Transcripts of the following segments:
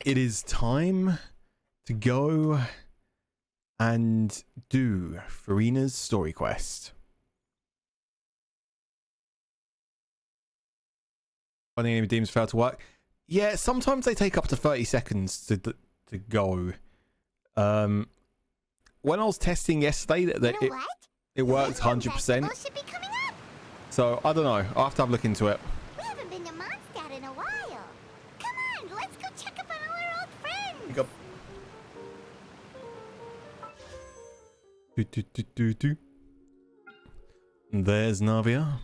It is time to go and do Furina's story quest. Finding any redeems fail to work. Yeah, sometimes they take up to 30 seconds to go. When I was testing yesterday, it worked 100%. So I don't know. I'll have to have a look into it. We haven't been to Mondstadt in a while. Come on, let's go check up on all our old friends. Go. Do. There's Navia.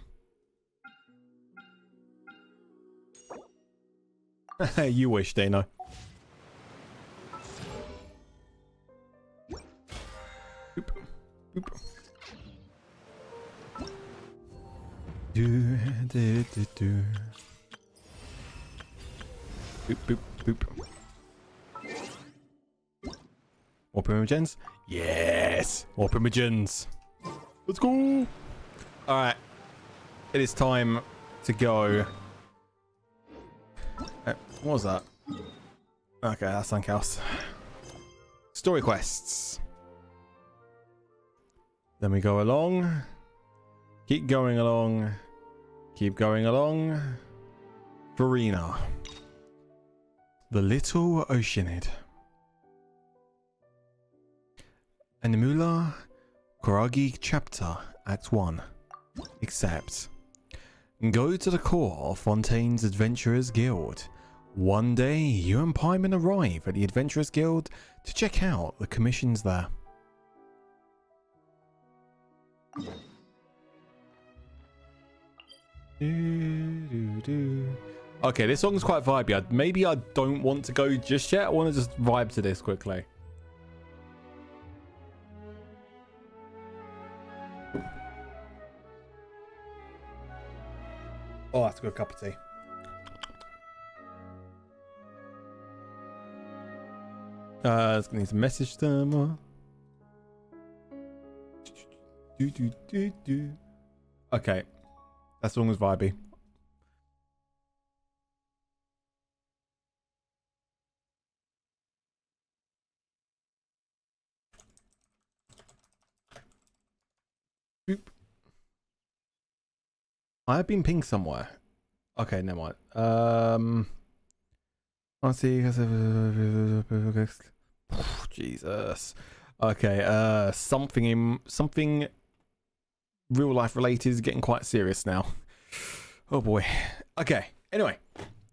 You wish, Dano. Boop. Boop. Do. Boop, boop, boop. More primogens? Yes! More primogens. Let's go! Alright. It is time to go. What was that? Okay, that's something else. Story quests. Then we go along. Keep going along. Keep going along. Furina. The Little Oceanid. Animula Koragi Chapter Act 1. Except. Go to the core of Fontaine's Adventurers Guild. One day, you and Paimon arrive at the Adventurers Guild to check out the commissions there. Okay, this song's quite vibey. Maybe I don't want to go just yet. I want to just vibe to this quickly. Oh, that's a good cup of tea. It's gonna need to message them. Okay, that song was vibey. Boop. I have been pinged somewhere. Okay, never mind. Let's see. Jesus. Okay. Something real life related is getting quite serious now. Oh boy. Okay. Anyway,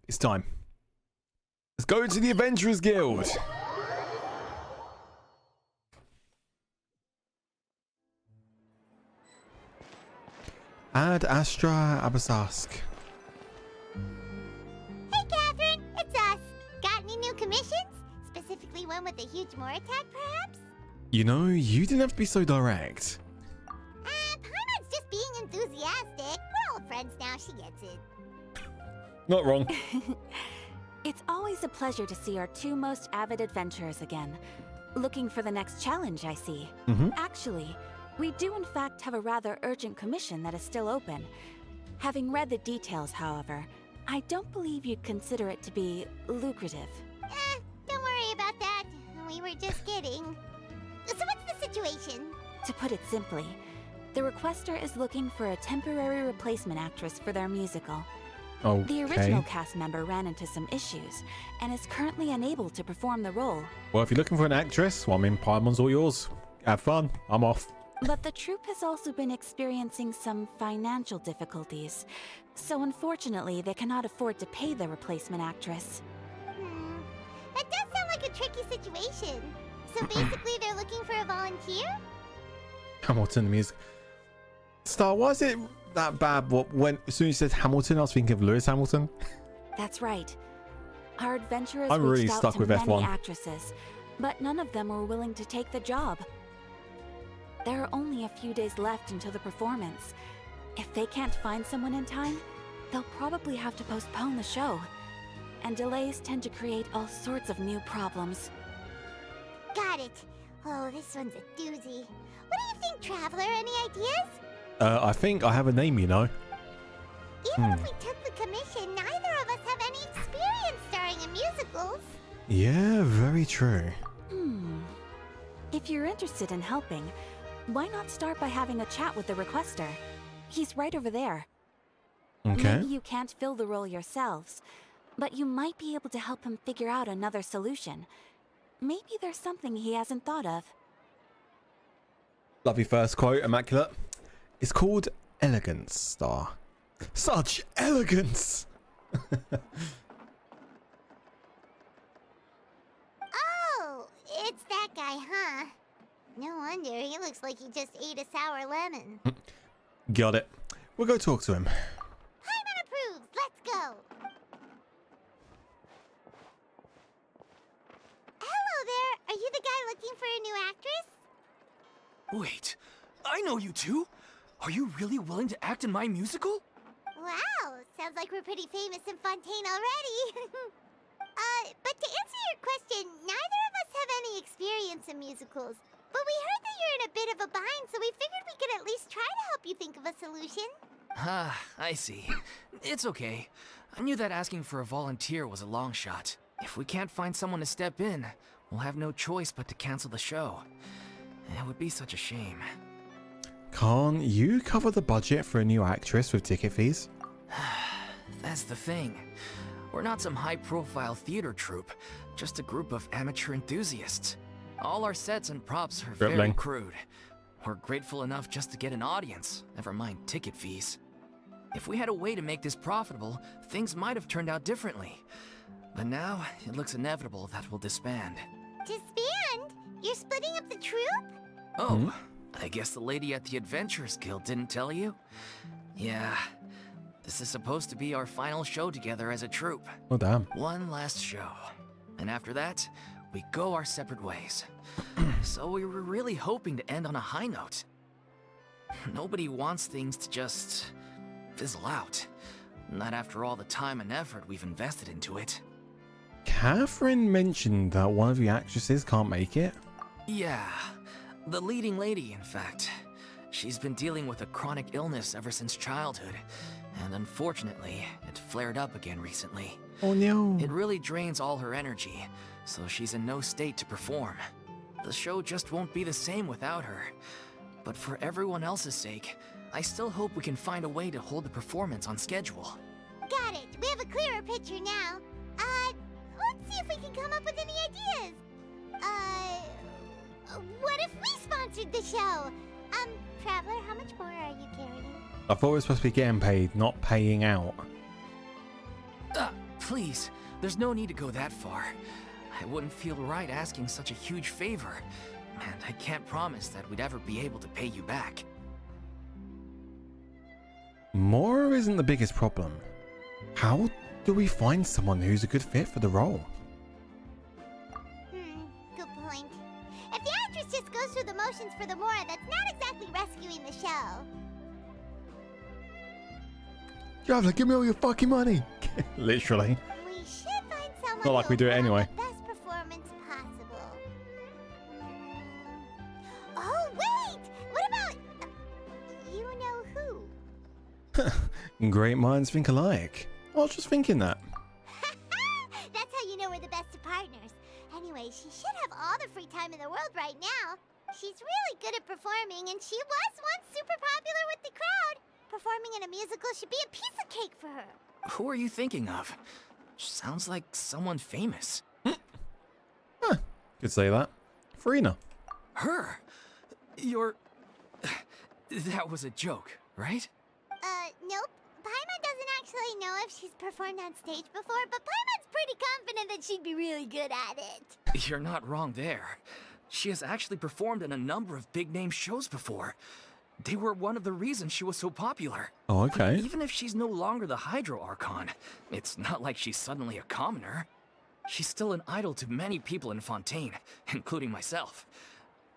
it's time. Let's go to the Adventurers Guild. Ad Astra Abasask. Hey, Catherine, it's us. Got any new commissions? Specifically one with a huge Moor attack, perhaps? You know, you didn't have to be so direct. Paimon's just being enthusiastic. We're old friends now, she gets it. Not wrong. It's always a pleasure to see our two most avid adventurers again. Looking for the next challenge, I see. Actually, we do in fact have a rather urgent commission that is still open. Having read the details, however, I don't believe you'd consider it to be lucrative. Don't worry about that. We were just kidding. So what's the situation? To put it simply, the requester is looking for a temporary replacement actress for their musical. Okay. The original cast member ran into some issues and is currently unable to perform the role. Well, if you're looking for an actress, well, I mean, Paimon's all yours. Have fun. I'm off. But the troupe has also been experiencing some financial difficulties, so unfortunately they cannot afford to pay the replacement actress. That does sound like a tricky situation. So basically they're looking for a volunteer? Hamilton, the music. Star, why is it that bad? As soon as you said Hamilton, I was thinking of Lewis Hamilton. That's right. Our adventurers I'm really reached stuck out to with many F1. actresses, but none of them were willing to take the job. There are only a few days left until the performance. If they can't find someone in time, they'll probably have to postpone the show. And delays tend to create all sorts of new problems. Got it. Oh, this one's a doozy. What do you think, Traveler? Any ideas? I think I have a name, you know. Even if we took the commission, neither of us have any experience starring in musicals. Yeah, very true. If you're interested in helping, why not start by having a chat with the requester? He's right over there. Okay. Maybe you can't fill the role yourselves, but you might be able to help him figure out another solution. Maybe there's something he hasn't thought of. Love your first quote, Immaculate. It's called Elegance, Star. Such elegance! Oh, it's that guy, huh? No wonder, he looks like he just ate a sour lemon. Got it. We'll go talk to him. Paimon approves, let's go! Hello there, are you the guy looking for a new actress? Wait, I know you two. Are you really willing to act in my musical? Wow, sounds like we're pretty famous in Fontaine already. But to answer your question, neither of us have any experience in musicals. But we heard that you're in a bit of a bind, so we figured we could at least try to help you think of a solution. Ah, I see. It's okay. I knew that asking for a volunteer was a long shot. If we can't find someone to step in, we'll have no choice but to cancel the show. It would be such a shame. Can't you cover the budget for a new actress with ticket fees? That's the thing. We're not some high-profile theater troupe, just a group of amateur enthusiasts. All our sets and props are very Dribbling. crude. We're grateful enough just to get an audience, never mind ticket fees. If we had a way to make this profitable, things might have turned out differently. But now, it looks inevitable that we'll disband. Disband? You're splitting up the troupe? Oh, I guess the lady at the Adventurers Guild didn't tell you? Yeah, this is supposed to be our final show together as a troupe. Oh, damn. One last show. And after that, we go our separate ways. So we were really hoping to end on a high note. Nobody wants things to just fizzle out. Not after all the time and effort we've invested into it. Catherine mentioned that one of the actresses can't make it. Yeah, the leading lady, in fact. She's been dealing with a chronic illness ever since childhood, and unfortunately, it flared up again recently. Oh no. It really drains all her energy, so she's in no state to perform. The show just won't be the same without her. But for everyone else's sake, I still hope we can find a way to hold the performance on schedule. Got it. We have a clearer picture now. Let's see if we can come up with any ideas. What if we sponsored the show? Traveler, how much more are you carrying? I thought we were supposed to be getting paid, not paying out. Please, there's no need to go that far. I wouldn't feel right asking such a huge favor, and I can't promise that we'd ever be able to pay you back. More isn't the biggest problem. How do we find someone who's a good fit for the role? Good point. If the actress just goes through the motions for the Mora, that's not exactly rescuing the show. Traveler, give me all your fucking money! Literally. We should find someone Not like we who'll do it put on anyway. the best performance possible. Oh, wait! What about... you know who? Great minds think alike. I was just thinking that. That's how you know we're the best of partners. Anyway, she should have all the free time in the world right now. She's really good at performing, and she was once super popular with the crowd. Performing in a musical should be a piece of cake for her. Who are you thinking of? Sounds like someone famous. Could say that. Furina. Her? You're... That was a joke, right? Nope. Paimon doesn't actually know if she's performed on stage before, but Paimon's pretty confident that she'd be really good at it. You're not wrong there. She has actually performed in a number of big-name shows before. They were one of the reasons she was so popular. Oh, okay. But even if she's no longer the Hydro Archon, it's not like she's suddenly a commoner. She's still an idol to many people in Fontaine, including myself.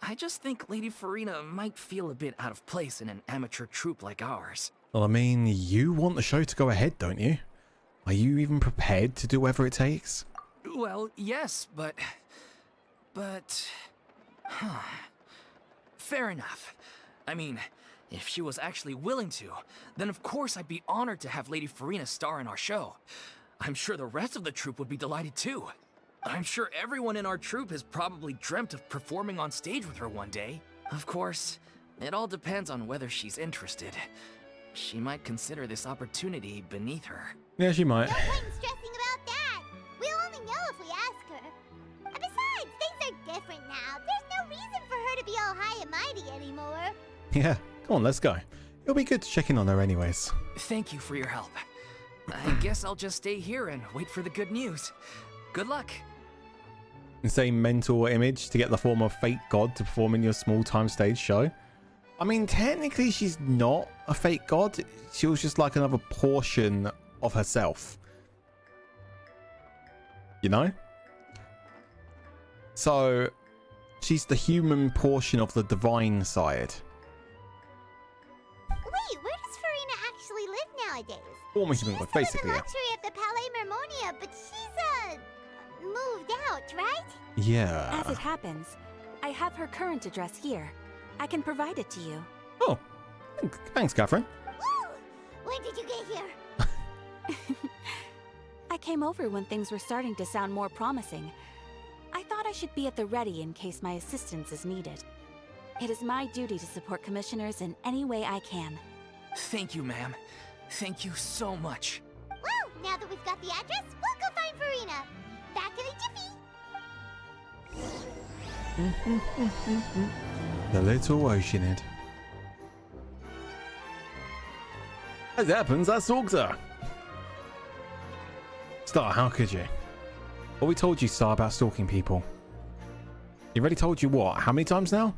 I just think Lady Furina might feel a bit out of place in an amateur troupe like ours. Well, I mean, you want the show to go ahead, don't you? Are you even prepared to do whatever it takes? Well, yes, but... Fair enough. I mean, if she was actually willing to, then of course I'd be honored to have Lady Furina star in our show. I'm sure the rest of the troupe would be delighted too. I'm sure everyone in our troupe has probably dreamt of performing on stage with her one day. Of course, it all depends on whether she's interested. She might consider this opportunity beneath her. Yeah, she might. No point in stressing about that. We'll only know if we ask her. And besides, things are different now. There's no reason for her to be all high and mighty anymore. Yeah, come on, let's go. It'll be good to check in on her anyways. Thank you for your help. I guess I'll just stay here and wait for the good news. Good luck. Insane mental image to get the form of fake god to perform in your small-time stage show. I mean, technically she's not a fake god. She was just like another portion of herself. You know? So, she's the human portion of the divine side. Wait, where does Furina actually live nowadays? Former She human, used like, to live basically. in Yeah. luxury at the Palais Mermonia, but she's, moved out, right? Yeah. As it happens, I have her current address here. I can provide it to you. Oh, thanks, Catherine. Woo! When did you get here? I came over when things were starting to sound more promising. I thought I should be at the ready in case my assistance is needed. It is my duty to support commissioners in any way I can. Thank you, ma'am. Thank you so much. Well, now that we've got the address, we'll go find Furina. Back in a jiffy. The little Oceanid. As it happens, I stalked her. Star, how could you? What we told you, Star, about stalking people? He already told you what? How many times now?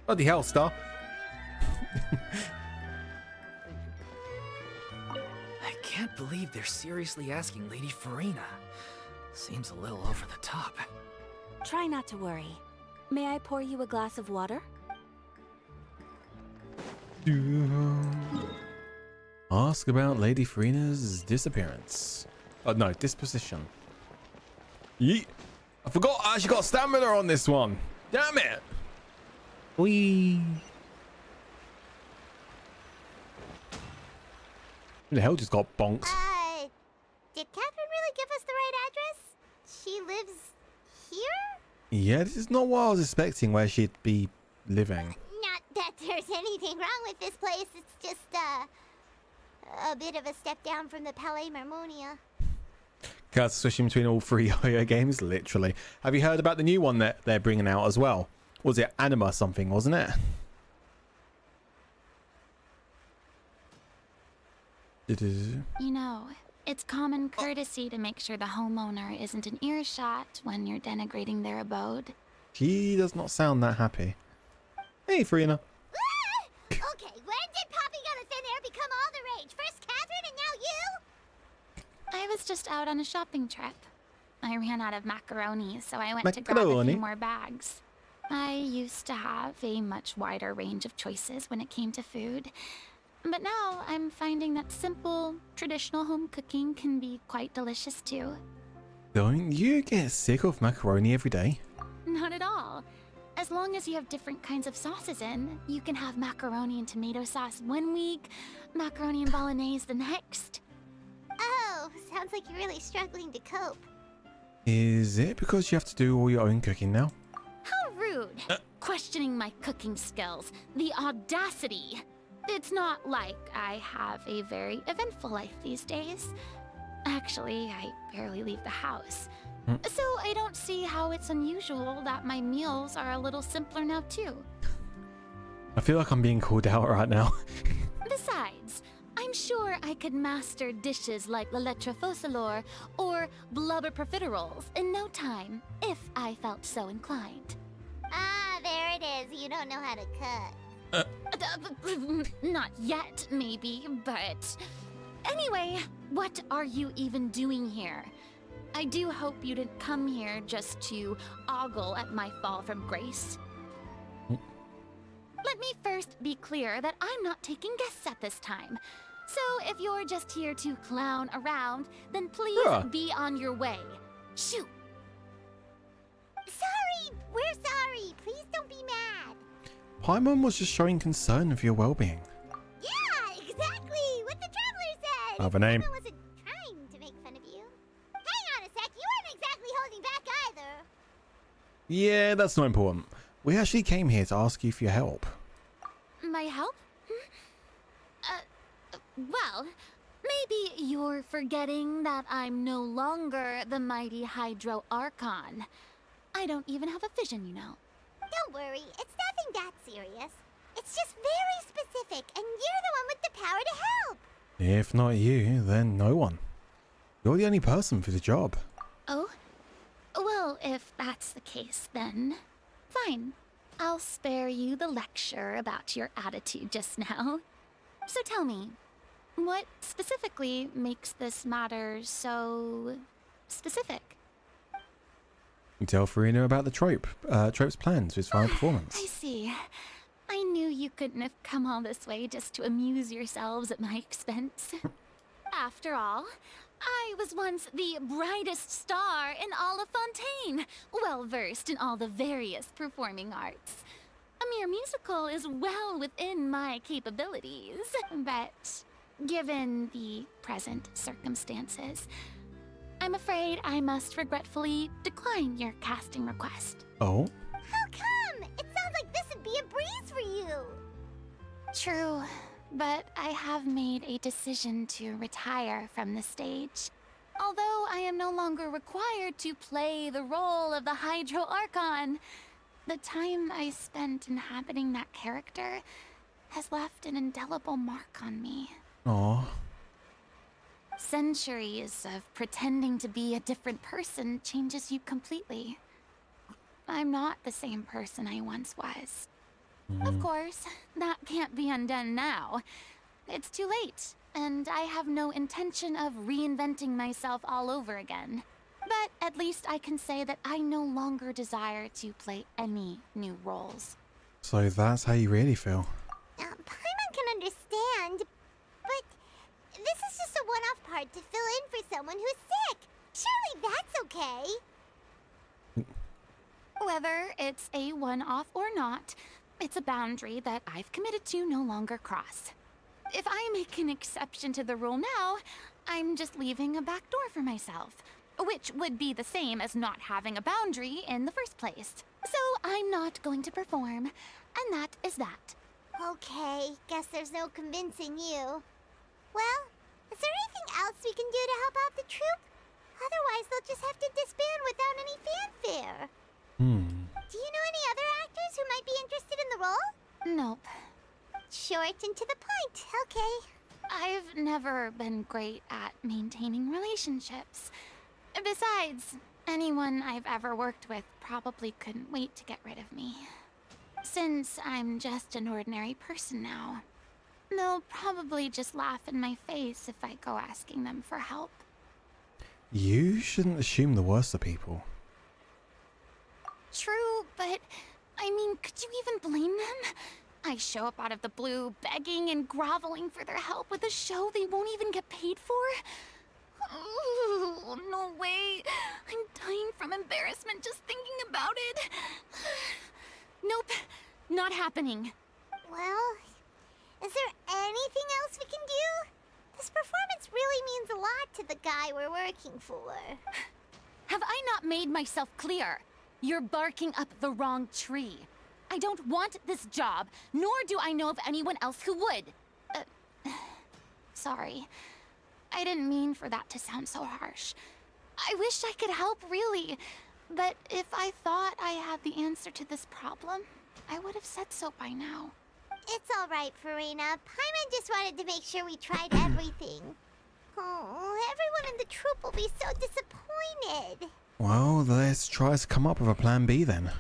Bloody hell, Star. I can't believe they're seriously asking Lady Furina. Seems a little over the top. Try not to worry. May I pour you a glass of water? Ask about Lady Furina's disappearance. Oh no, disposition. Yeet. I forgot I actually got stamina on this one. Damn it. Whee. Who the hell just got bonked? Did Catherine really give us the right address? She lives here? Yeah, this is not what I was expecting where she'd be living. Not that there's anything wrong with this place. It's just, a bit of a step down from the Palais Mermonia. Guys, switching between all three Yo-Yo games, literally. Have you heard about the new one that they're bringing out as well? Was it Anima something, wasn't it? You know, it's common courtesy to make sure the homeowner isn't in earshot when you're denigrating their abode. She does not sound that happy. Hey, Furina. Okay, when did popping on a thin air become all the rage? First Catherine and now you? I was just out on a shopping trip. I ran out of macaroni, so I went to grab a Macaroni? few more bags. I used to have a much wider range of choices when it came to food. But now I'm finding that simple, traditional home cooking can be quite delicious too. Don't you get sick of macaroni every day? Not at all. As long as you have different kinds of sauces in, you can have macaroni and tomato sauce one week, macaroni and bolognese the next. Oh, sounds like you're really struggling to cope. Is it because you have to do all your own cooking now? How rude! Questioning my cooking skills. The audacity! It's not like I have a very eventful life these days. Actually, I barely leave the house. So I don't see how it's unusual that my meals are a little simpler now too. I feel like I'm being called out right now. Besides, I'm sure I could master dishes like la lettre focilor or blubber profiteroles in no time, if I felt so inclined. Ah, there it is. You don't know how to cook. Not yet, maybe, but... Anyway, what are you even doing here? I do hope you didn't come here just to ogle at my fall from grace. Let me first be clear that I'm not taking guests at this time. So if you're just here to clown around, then please Yeah. be on your way. Shoot! Sorry! We're sorry! Please don't be mad. Paimon was just showing concern for your well-being. Yeah, exactly what the traveler said. Have a name. I wasn't trying to make fun of you. Hang on a sec, you weren't exactly holding back either. Yeah, that's not important. We actually came here to ask you for your help. My help? Well, maybe you're forgetting that I'm no longer the mighty Hydro Archon. I don't even have a vision, you know. Don't worry, it's nothing that serious. It's just very specific, and you're the one with the power to help. If not you, then no one. You're the only person for the job. Oh? Well, if that's the case, then fine. I'll spare you the lecture about your attitude just now. So tell me, what specifically makes this matter so specific? Tell Furina about the Trope's plans for his final performance. I see. I knew you couldn't have come all this way just to amuse yourselves at my expense. After all, I was once the brightest star in all of Fontaine, well versed in all the various performing arts. A mere musical is well within my capabilities, but given the present circumstances, I'm afraid I must regretfully decline your casting request. Oh? How come? It sounds like this would be a breeze for you. True, but I have made a decision to retire from the stage. Although I am no longer required to play the role of the Hydro Archon, the time I spent inhabiting that character has left an indelible mark on me. Aw. Centuries of pretending to be a different person changes you completely. I'm not the same person I once was. Of course, that can't be undone now. It's too late, and I have no intention of reinventing myself all over again. But at least I can say that I no longer desire to play any new roles. So that's how you really feel. Paimon can understand, but this is just a one-off part to fill in for someone who's sick. Surely that's okay. Whether it's a one-off or not, it's a boundary that I've committed to no longer cross. If I make an exception to the rule now, I'm just leaving a back door for myself, which would be the same as not having a boundary in the first place. So I'm not going to perform, and that is that. Okay, guess there's no convincing you. Well, is there anything else we can do to help out the troupe? Otherwise, they'll just have to disband without any fanfare. Do you know any other actors who might be interested in the role? Nope. Short and to the point, okay. I've never been great at maintaining relationships. Besides, anyone I've ever worked with probably couldn't wait to get rid of me. Since I'm just an ordinary person now, they'll probably just laugh in my face if I go asking them for help. You shouldn't assume the worst of people. True, but I mean, could you even blame them? I show up out of the blue, begging and groveling for their help with a show they won't even get paid for? Oh, no way. I'm dying from embarrassment just thinking about it. Nope, not happening. Well, is there anything else we can do? This performance really means a lot to the guy we're working for. Have I not made myself clear? You're barking up the wrong tree. I don't want this job, nor do I know of anyone else who would. Sorry. I didn't mean for that to sound so harsh. I wish I could help, really. But if I thought I had the answer to this problem, I would have said so by now. It's all right, Furina. Paimon just wanted to make sure we tried everything. Oh, everyone in the troupe will be so disappointed. Well, let's try to come up with a plan B then.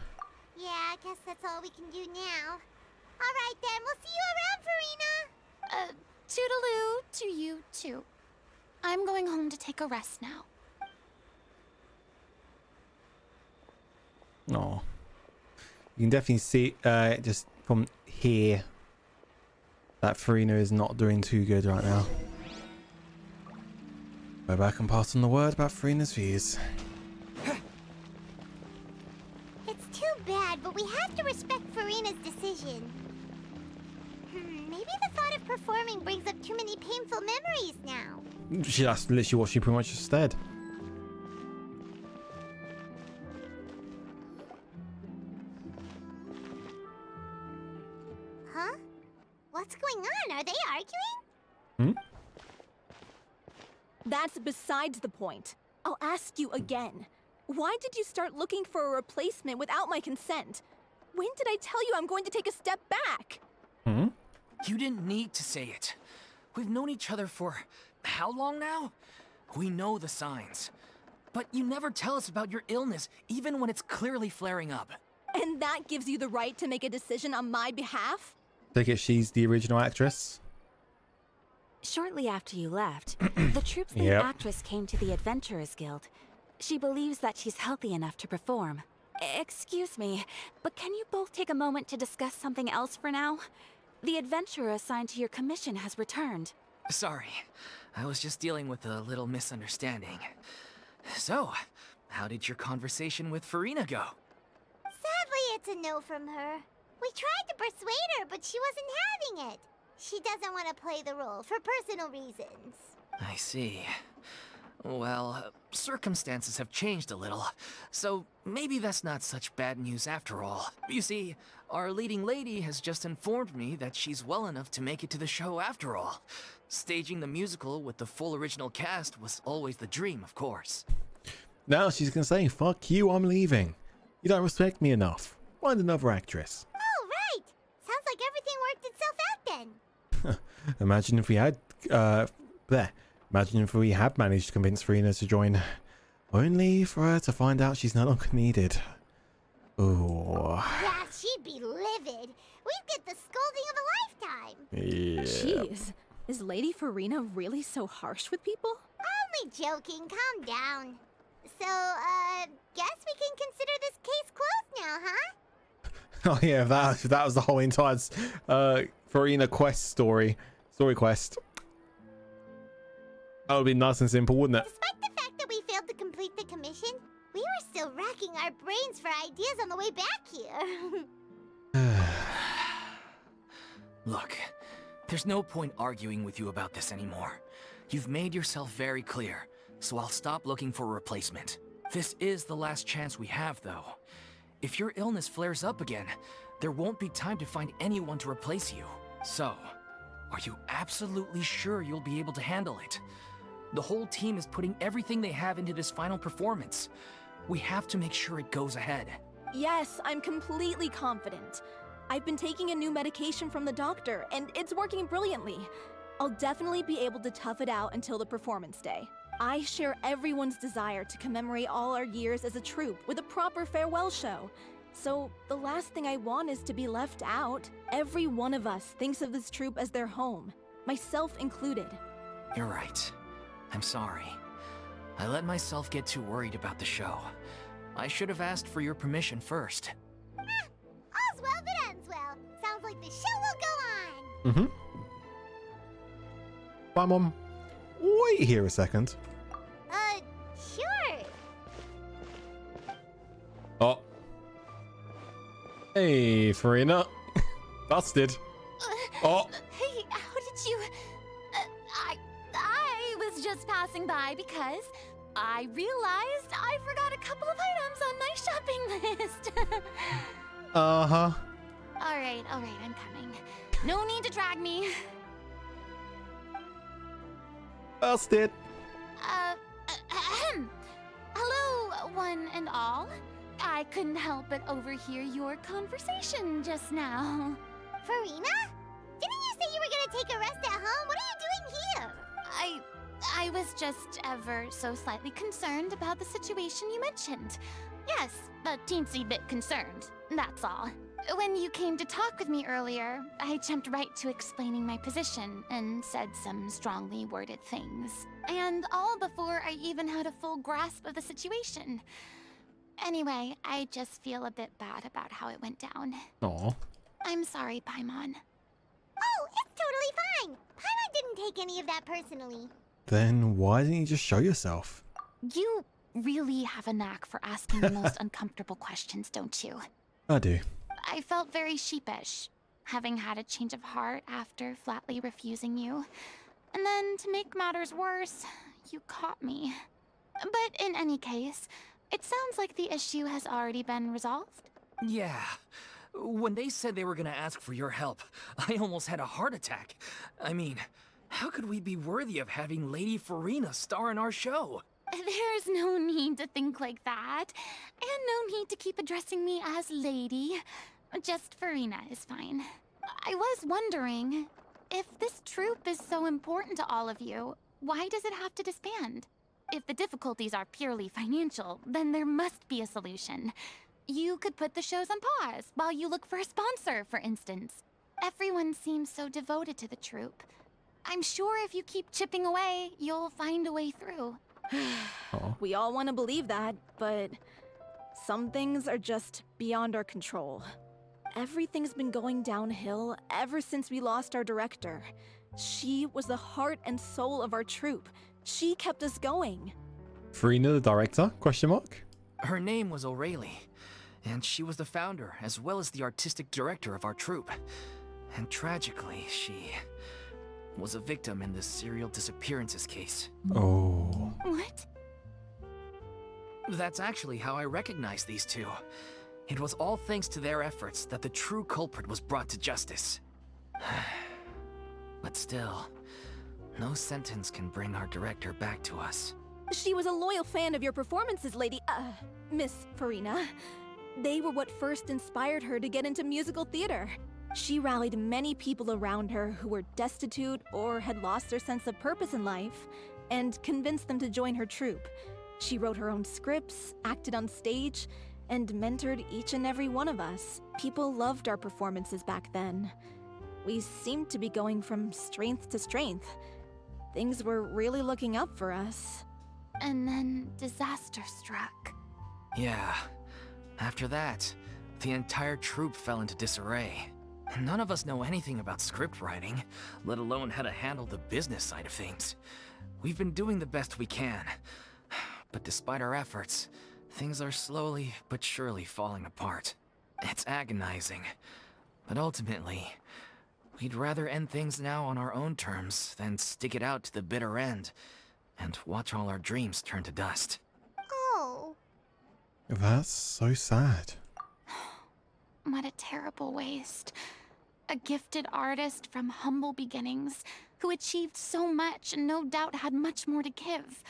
Yeah, I guess that's all we can do now. All right then, we'll see you around, Furina. Toodaloo to you too. I'm going home to take a rest now. Oh, you can definitely see just from here that Furina is not doing too good right now. Go back and pass on the word about Furina's views. It's too bad, but we have to to respect Furina's decision. Maybe the thought of performing brings up too many painful memories now. That's literally what she pretty much just said. Huh? What's going on? Are they arguing? Hmm? That's besides the point. I'll ask you again. Why did you start looking for a replacement without my consent? When did I tell you I'm going to take a step back? Hmm? You didn't need to say it. We've known each other for how long now? We know the signs. But you never tell us about your illness, even when it's clearly flaring up. And that gives you the right to make a decision on my behalf? Take it she's the original actress. Shortly after you left, the troop's lead Yep. actress came to the Adventurers Guild. She believes that she's healthy enough to perform. Excuse me, but can you both take a moment to discuss something else for now? The adventurer assigned to your commission has returned. Sorry, I was just dealing with a little misunderstanding. So, how did your conversation with Furina go? Sadly, it's a no from her. We tried to persuade her, but she wasn't having it. She doesn't want to play the role for personal reasons. I see. Well, circumstances have changed a little, so maybe that's not such bad news after all. You see, our leading lady has just informed me that she's well enough to make it to the show after all. Staging the musical with the full original cast was always the dream, of course. Now she's gonna say, "Fuck you, I'm leaving. You don't respect me enough. Find another actress." Oh, right! Sounds like everything worked itself out then. Imagine if we had, Imagine if we had managed to convince Furina to join, only for her to find out she's no longer needed. Ooh. Yeah, she'd be livid. We'd get the scolding of a lifetime. Yeah. Jeez, is Lady Furina really so harsh with people? Only joking, calm down. So, guess we can consider this case closed now, huh? Oh yeah, that was the whole entire Furina quest story quest. That would be nice and simple, wouldn't it? Despite the fact that we failed to complete the commission, we were still racking our brains for ideas on the way back here. Look, there's no point arguing with you about this anymore. You've made yourself very clear, so I'll stop looking for a replacement. This is the last chance we have, though. If your illness flares up again, there won't be time to find anyone to replace you. So, are you absolutely sure you'll be able to handle it? The whole team is putting everything they have into this final performance. We have to make sure it goes ahead. Yes, I'm completely confident. I've been taking a new medication from the doctor, and it's working brilliantly. I'll definitely be able to tough it out until the performance day. I share everyone's desire to commemorate all our years as a troupe with a proper farewell show. So, the last thing I want is to be left out. Every one of us thinks of this troupe as their home, myself included. You're right. I'm sorry. I let myself get too worried about the show. I should have asked for your permission first. All's well that ends well. Sounds like the show will go on. Mm-hmm. Bye, Mom. Wait here a second. Sure. Oh. Hey, Furina. Busted. Oh. Hey, how did you... I was just passing by because I realized I forgot a couple of items on my shopping list. Uh-huh. All right, I'm coming. No need to drag me. Busted. Hello, one and all. I couldn't help but overhear your conversation just now. Furina? Didn't you say you were gonna take a rest at home? What are you doing here? I was just ever so slightly concerned about the situation you mentioned. Yes, a teensy bit concerned, that's all. When you came to talk with me earlier, I jumped right to explaining my position and said some strongly worded things. And all before I even had a full grasp of the situation. Anyway, I just feel a bit bad about how it went down. Aw. I'm sorry, Paimon. Oh, it's totally fine. Paimon didn't take any of that personally. Then why didn't you just show yourself? You really have a knack for asking the most uncomfortable questions, don't you? I do. I felt very sheepish, having had a change of heart after flatly refusing you. And then, to make matters worse, you caught me. But in any case, it sounds like the issue has already been resolved. Yeah. When they said they were gonna ask for your help, I almost had a heart attack. I mean, how could we be worthy of having Lady Furina star in our show? There's no need to think like that, and no need to keep addressing me as Lady. Just Furina is fine. I was wondering, if this troupe is so important to all of you, why does it have to disband? If the difficulties are purely financial, then there must be a solution. You could put the shows on pause while you look for a sponsor, for instance. Everyone seems so devoted to the troupe. I'm sure if you keep chipping away, you'll find a way through. We all want to believe that, but some things are just beyond our control. Everything's been going downhill ever since we lost our director. She was the heart and soul of our troupe. She kept us going. Furina, the director? Question mark. Her name was O'Reilly, and she was the founder as well as the artistic director of our troupe. And tragically, she was a victim in this serial disappearances case. Oh. What? That's actually how I recognized these two. It was all thanks to their efforts that the true culprit was brought to justice. But still, no sentence can bring our director back to us. She was a loyal fan of your performances, Miss Furina. They were what first inspired her to get into musical theater. She rallied many people around her who were destitute or had lost their sense of purpose in life, and convinced them to join her troupe. She wrote her own scripts, acted on stage, and mentored each and every one of us. People loved our performances back then. We seemed to be going from strength to strength. Things were really looking up for us. And then disaster struck. Yeah. After that, the entire troupe fell into disarray. None of us know anything about script writing, let alone how to handle the business side of things. We've been doing the best we can. But despite our efforts, things are slowly but surely falling apart. It's agonizing. But ultimately, we'd rather end things now on our own terms than stick it out to the bitter end and watch all our dreams turn to dust. Oh. That's so sad. What a terrible waste. A gifted artist from humble beginnings who achieved so much and no doubt had much more to give.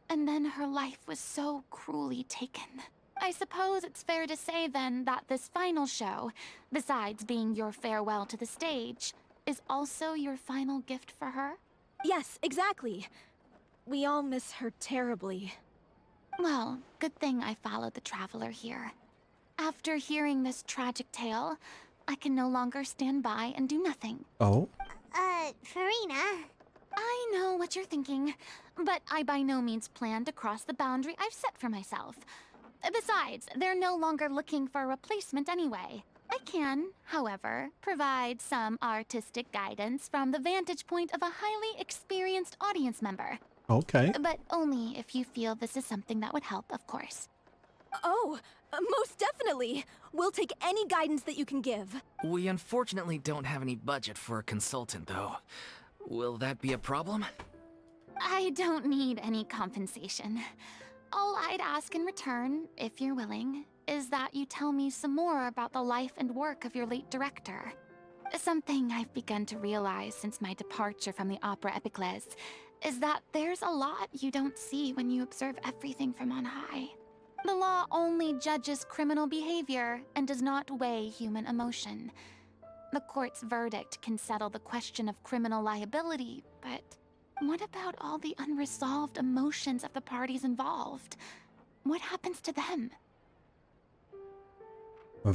And then her life was so cruelly taken. I suppose it's fair to say then that this final show, besides being your farewell to the stage, is also your final gift for her? Yes, exactly. We all miss her terribly. Well, good thing I followed the Traveler here. After hearing this tragic tale, I can no longer stand by and do nothing. Oh? Furina. I know what you're thinking, but I by no means plan to cross the boundary I've set for myself. Besides, they're no longer looking for a replacement anyway. I can, however, provide some artistic guidance from the vantage point of a highly experienced audience member. Okay. But only if you feel this is something that would help, of course. Oh, most definitely. We'll take any guidance that you can give. We unfortunately don't have any budget for a consultant, though. Will that be a problem? I don't need any compensation. All I'd ask in return, if you're willing, is that you tell me some more about the life and work of your late director. Something I've begun to realize since my departure from the Opera Epicles is that there's a lot you don't see when you observe everything from on high. The law only judges criminal behavior and does not weigh human emotion. The court's verdict can settle the question of criminal liability, but what about all the unresolved emotions of the parties involved? What happens to them? A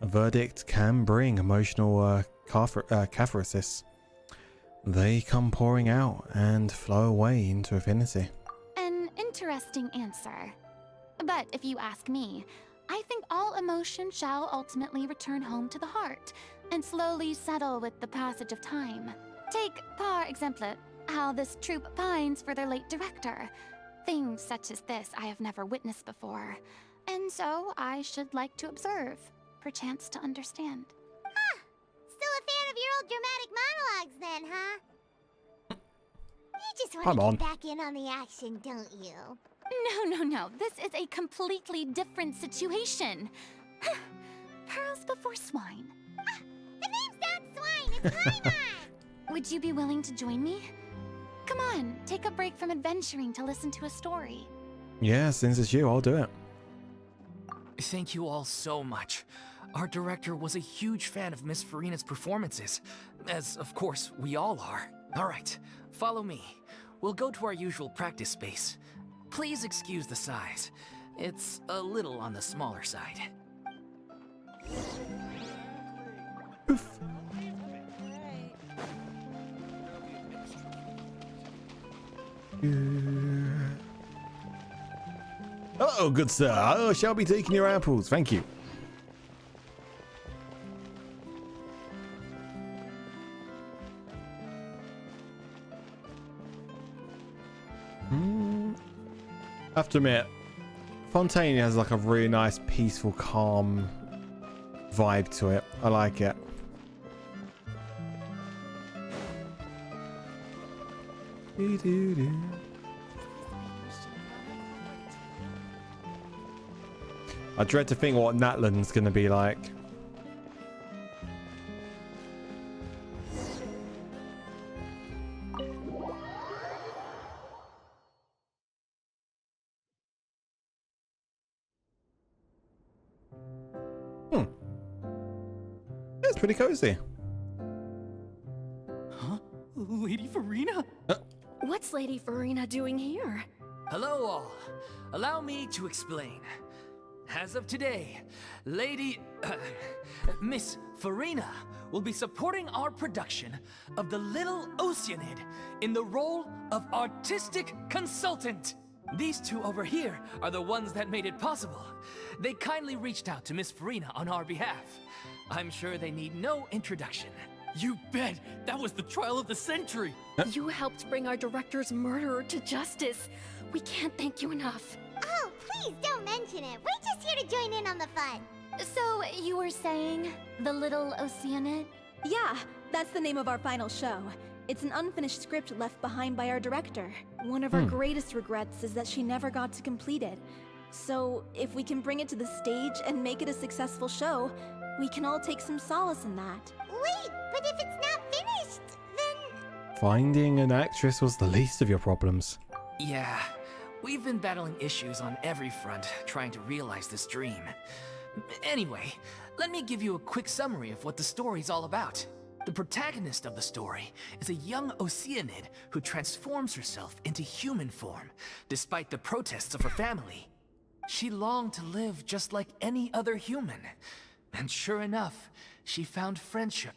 verdict can bring emotional catharsis. They come pouring out and flow away into infinity. An interesting answer. But if you ask me, I think all emotion shall ultimately return home to the heart and slowly settle with the passage of time. Take, par exemple, how this troupe pines for their late director. Things such as this I have never witnessed before. And so I should like to observe, perchance to understand. Huh. Still a fan of your old dramatic monologues then, huh? You just want Come to on. get back in on the action, don't you? No. This is a completely different situation. Pearls before swine. The name's not Swine, it's Paimon! Would you be willing to join me? Come on, take a break from adventuring to listen to a story. Yeah, since it's you, I'll do it. Thank you all so much. Our director was a huge fan of Miss Furina's performances, as of course we all are. All right, follow me. We'll go to our usual practice space. Please excuse the size. It's a little on the smaller side. Oh, good sir. I shall be taking your apples. Thank you. I have to admit, Fontaine has like a really nice, peaceful, calm vibe to it. I like it. I dread to think what Natlan's gonna be like. It's pretty cozy. Huh? Lady Furina? What's Lady Furina doing here? Hello all. Allow me to explain. As of today, Miss Furina will be supporting our production of the Little Oceanid in the role of artistic consultant. These two over here are the ones that made it possible. They kindly reached out to Miss Furina on our behalf. I'm sure they need no introduction. You bet! That was the trial of the century! You helped bring our director's murderer to justice. We can't thank you enough. Oh, please don't mention it. We're just here to join in on the fun. So, you were saying the Little Oceanid? Yeah, that's the name of our final show. It's an unfinished script left behind by our director. One of our greatest regrets is that she never got to complete it. So, if we can bring it to the stage and make it a successful show, we can all take some solace in that. Wait, but if it's not finished, then... Finding an actress was the least of your problems. Yeah, we've been battling issues on every front trying to realize this dream. Anyway, let me give you a quick summary of what the story's all about. The protagonist of the story is a young Oceanid who transforms herself into human form, despite the protests of her family. She longed to live just like any other human. And sure enough, she found friendship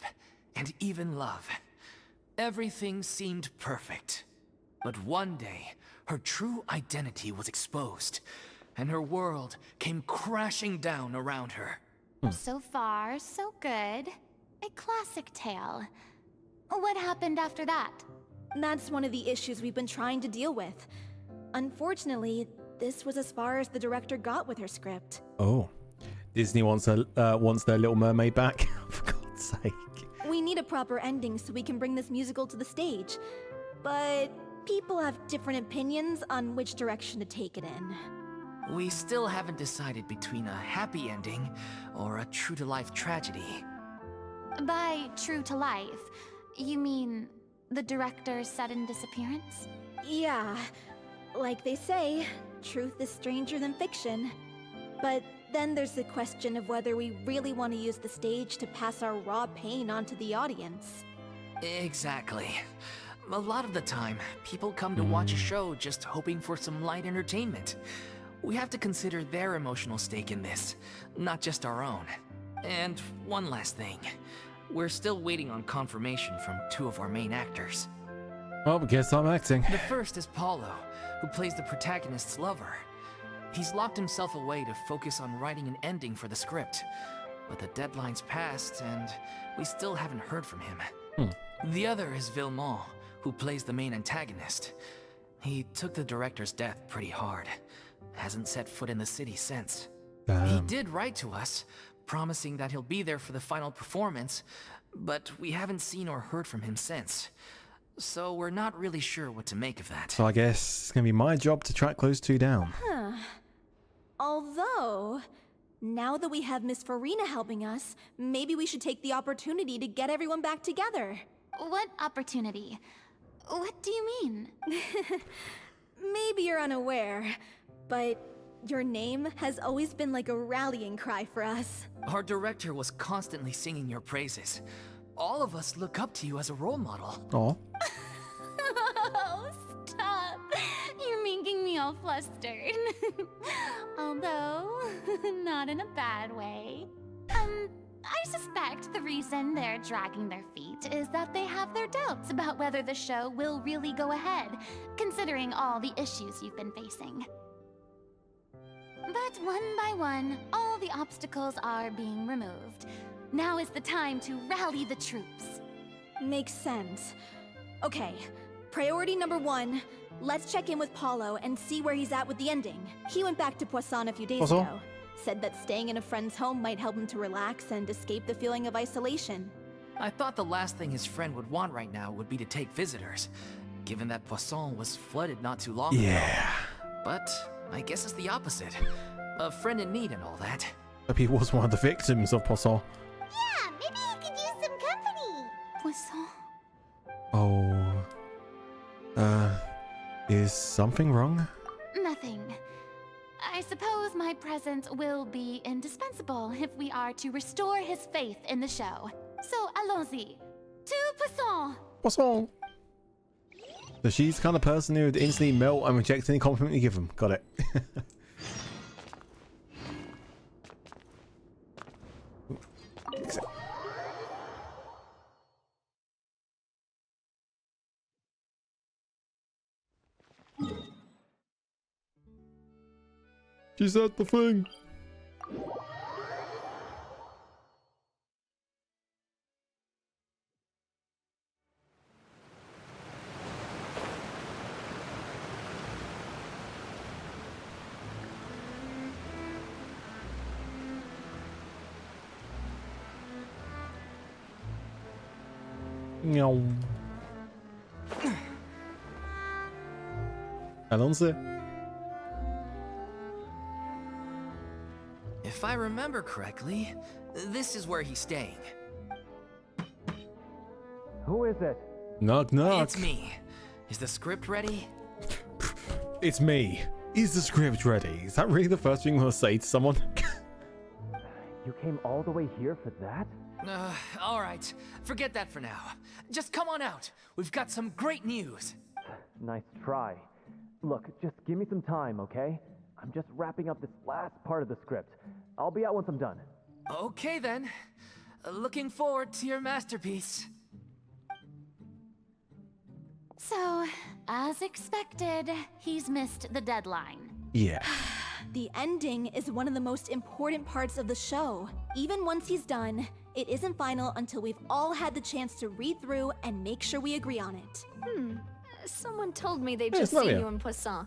and even love. Everything seemed perfect. But one day, her true identity was exposed, and her world came crashing down around her. So far, so good. A classic tale. What happened after that? That's one of the issues we've been trying to deal with. Unfortunately, this was as far as the director got with her script. Oh, Disney wants their Little Mermaid back. For God's sake. We need a proper ending so we can bring this musical to the stage. But people have different opinions on which direction to take it in. We still haven't decided between a happy ending or a true-to-life tragedy. By true to life, you mean the director's sudden disappearance? Yeah, like they say, truth is stranger than fiction. But then there's the question of whether we really want to use the stage to pass our raw pain onto the audience. Exactly. A lot of the time, people come to watch a show just hoping for some light entertainment. We have to consider their emotional stake in this, not just our own. And one last thing. We're still waiting on confirmation from two of our main actors. Well, I guess I'm acting. The first is Paulo, who plays the protagonist's lover. He's locked himself away to focus on writing an ending for the script. But the deadline's passed, and we still haven't heard from him. The other is Villemont, who plays the main antagonist. He took the director's death pretty hard. Hasn't set foot in the city since. He did write to us, promising that he'll be there for the final performance, but we haven't seen or heard from him since. So we're not really sure what to make of that. So I guess it's gonna be my job to track those two down. Although, now that we have Miss Furina helping us, maybe we should take the opportunity to get everyone back together. What opportunity? What do you mean? Maybe you're unaware, but your name has always been like a rallying cry for us. Our director was constantly singing your praises. All of us look up to you as a role model. Oh. Oh, stop. You're making me all flustered. Although, not in a bad way. I suspect the reason they're dragging their feet is that they have their doubts about whether the show will really go ahead, considering all the issues you've been facing. But one by one, all the obstacles are being removed. Now is the time to rally the troops. Makes sense. Okay, priority number 1, let's check in with Paulo and see where he's at with the ending. He went back to Poisson a few days Poisson? ago. Said that staying in a friend's home might help him to relax and escape the feeling of isolation. I thought the last thing his friend would want right now would be to take visitors, given that Poisson was flooded not too long ago. But I guess it's the opposite. A friend in need and all that. Hope he was one of the victims of Poisson. Yeah, maybe he could use some company. Poisson. Oh. Is something wrong? Nothing. I suppose my presence will be indispensable if we are to restore his faith in the show. So allons-y. To Poisson! Poisson! So she's the kind of person who would instantly melt and reject any compliment you give him. Got it. She said the thing. Meow. Allons-y. If I remember correctly, this is where he's staying. Who is it? Knock knock. It's me. Is the script ready? It's me. Is the script ready? Is that really the first thing we'll say to someone? You came all the way here for that? All right. Forget that for now. Just come on out. We've got some great news. Nice try. Look, just give me some time, okay? I'm just wrapping up this last part of the script. I'll be out once I'm done. Okay then. Looking forward to your masterpiece. So, as expected, he's missed the deadline. Yeah. The ending is one of the most important parts of the show. Even once he's done, it isn't final until we've all had the chance to read through and make sure we agree on it. Someone told me they'd Hey, just it's seen Maria. you in Poisson.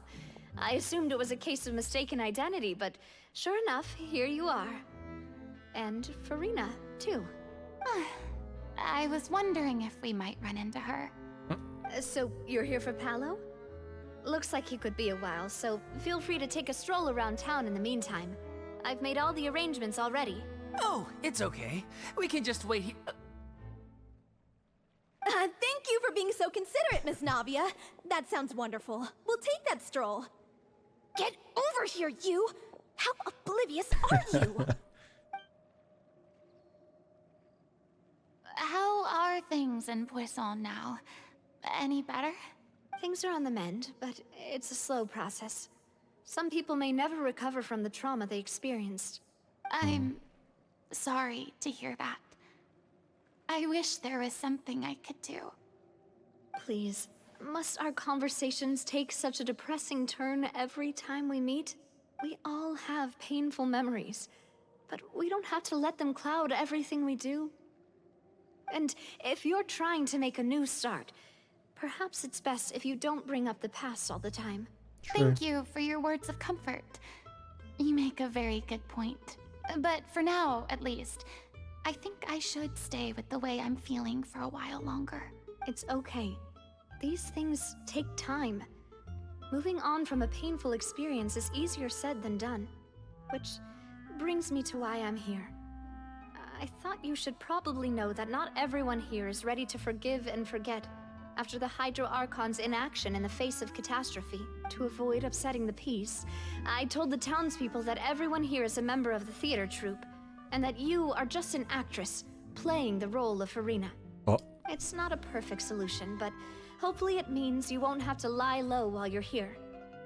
I assumed it was a case of mistaken identity, but sure enough, here you are. And Furina, too. I was wondering if we might run into her. So, you're here for Paolo? Looks like he could be a while, so feel free to take a stroll around town in the meantime. I've made all the arrangements already. Oh, it's okay. We can just wait here. Thank you for being so considerate, Miss Navia. That sounds wonderful. We'll take that stroll. Get over here, you! How oblivious are you? How are things in Poisson now? Any better? Things are on the mend, but it's a slow process. Some people may never recover from the trauma they experienced. I'm sorry to hear that. I wish there was something I could do. Please, must our conversations take such a depressing turn every time we meet? We all have painful memories, but we don't have to let them cloud everything we do. And if you're trying to make a new start, perhaps it's best if you don't bring up the past all the time. Thank you for your words of comfort. You make a very good point. But for now, at least, I think I should stay with the way I'm feeling for a while longer. It's okay. These things take time. Moving on from a painful experience is easier said than done. Which brings me to why I'm here. I thought you should probably know that not everyone here is ready to forgive and forget after the Hydro Archon's inaction in the face of catastrophe. To avoid upsetting the peace, I told the townspeople that everyone here is a member of the theater troupe, and that you are just an actress playing the role of Furina. Oh. It's not a perfect solution, but hopefully it means you won't have to lie low while you're here.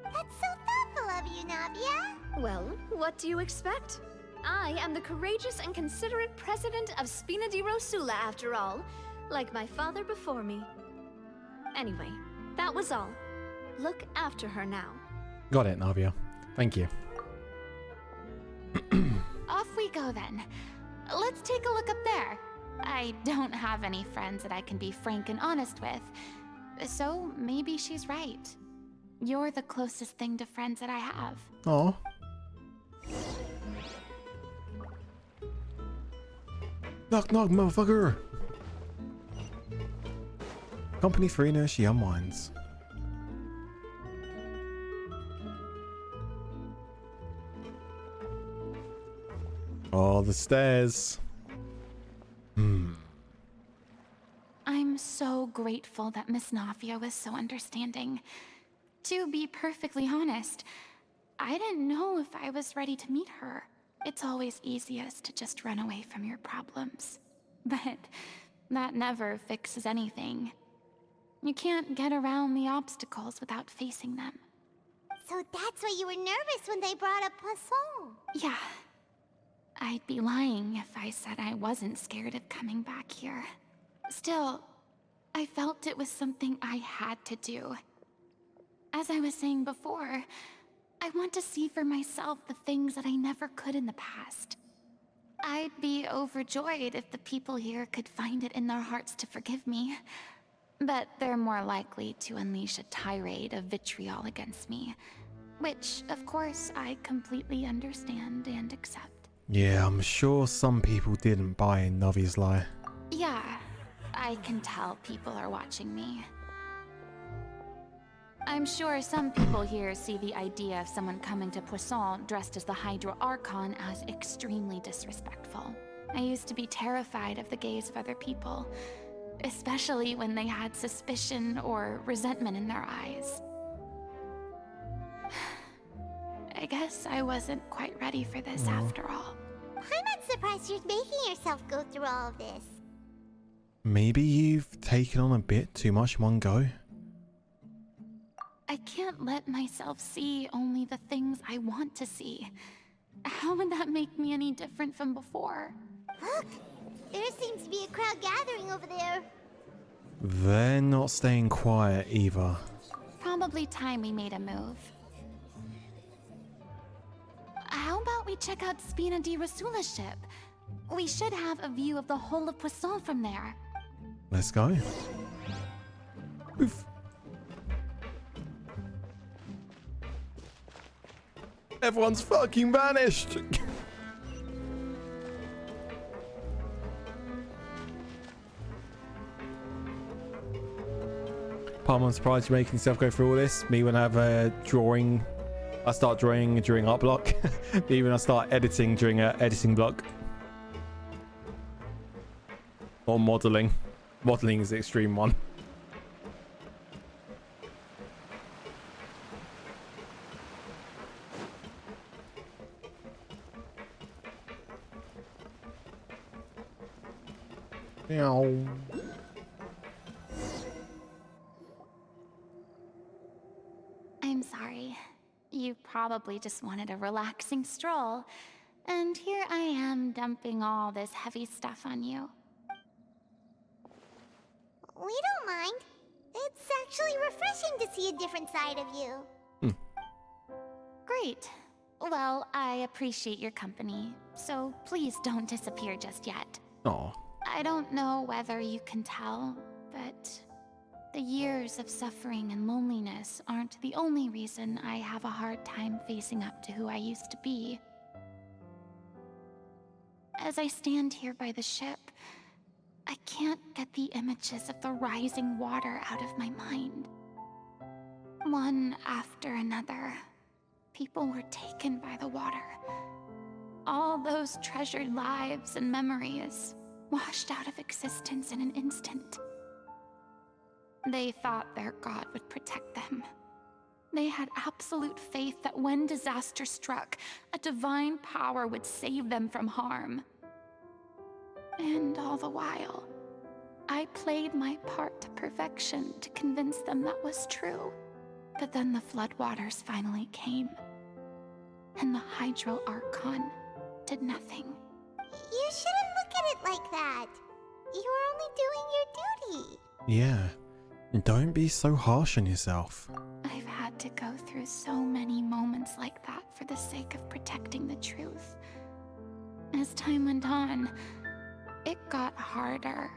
That's so thoughtful of you, Navia. Well, what do you expect? I am the courageous and considerate president of Spina di Rosula, after all, like my father before me. Anyway, that was all. Look after her now. Got it, Navia. Thank you. Off we go then. Let's take a look up there. I don't have any friends that I can be frank and honest with, so maybe she's right. You're the closest thing to friends that I have. Oh. Knock knock, motherfucker. Company Furina, she unwinds. Oh, the stairs. I'm so grateful that Miss Navia was so understanding. To be perfectly honest, I didn't know if I was ready to meet her. It's always easiest to just run away from your problems. But that never fixes anything. You can't get around the obstacles without facing them. So that's why you were nervous when they brought up Poisson. Yeah. I'd be lying if I said I wasn't scared of coming back here. Still, I felt it was something I had to do. As I was saying before, I want to see for myself the things that I never could in the past. I'd be overjoyed if the people here could find it in their hearts to forgive me. But they're more likely to unleash a tirade of vitriol against me. Which, of course, I completely understand and accept. Yeah, I'm sure some people didn't buy Navi's lie. Yeah, I can tell people are watching me. I'm sure some people here see the idea of someone coming to Poisson dressed as the Hydro Archon as extremely disrespectful. I used to be terrified of the gaze of other people, especially when they had suspicion or resentment in their eyes. I guess I wasn't quite ready for this after all. I'm not surprised you're making yourself go through all of this. Maybe you've taken on a bit too much in one go? I can't let myself see only the things I want to see. How would that make me any different from before? Look! There seems to be a crowd gathering over there. They're not staying quiet either. Probably time we made a move. How about we check out Spina di Rosula's ship? We should have a view of the whole of Poisson from there. Let's go. Oof. Everyone's fucking vanished. Palm, I'm surprised you're making yourself go through all this. Me when I have a drawing, I start drawing during art block. Me when I start editing during a editing block. Or modeling. Modeling is the extreme one. Meow. I'm sorry. You probably just wanted a relaxing stroll. And here I am dumping all this heavy stuff on you. We don't mind. It's actually refreshing to see a different side of you. Great. Well, I appreciate your company, so please don't disappear just yet. Aw. I don't know whether you can tell, but the years of suffering and loneliness aren't the only reason I have a hard time facing up to who I used to be. As I stand here by the ship, I can't get the images of the rising water out of my mind. One after another, people were taken by the water. All those treasured lives and memories washed out of existence in an instant. They thought their god would protect them. They had absolute faith that when disaster struck, a divine power would save them from harm. And all the while, I played my part to perfection to convince them that was true. But then the floodwaters finally came, and the Hydro Archon did nothing. You shouldn't look at it like that. You were only doing your duty. Yeah. Don't be so harsh on yourself. I've had to go through so many moments like that for the sake of protecting the truth. As time went on, it got harder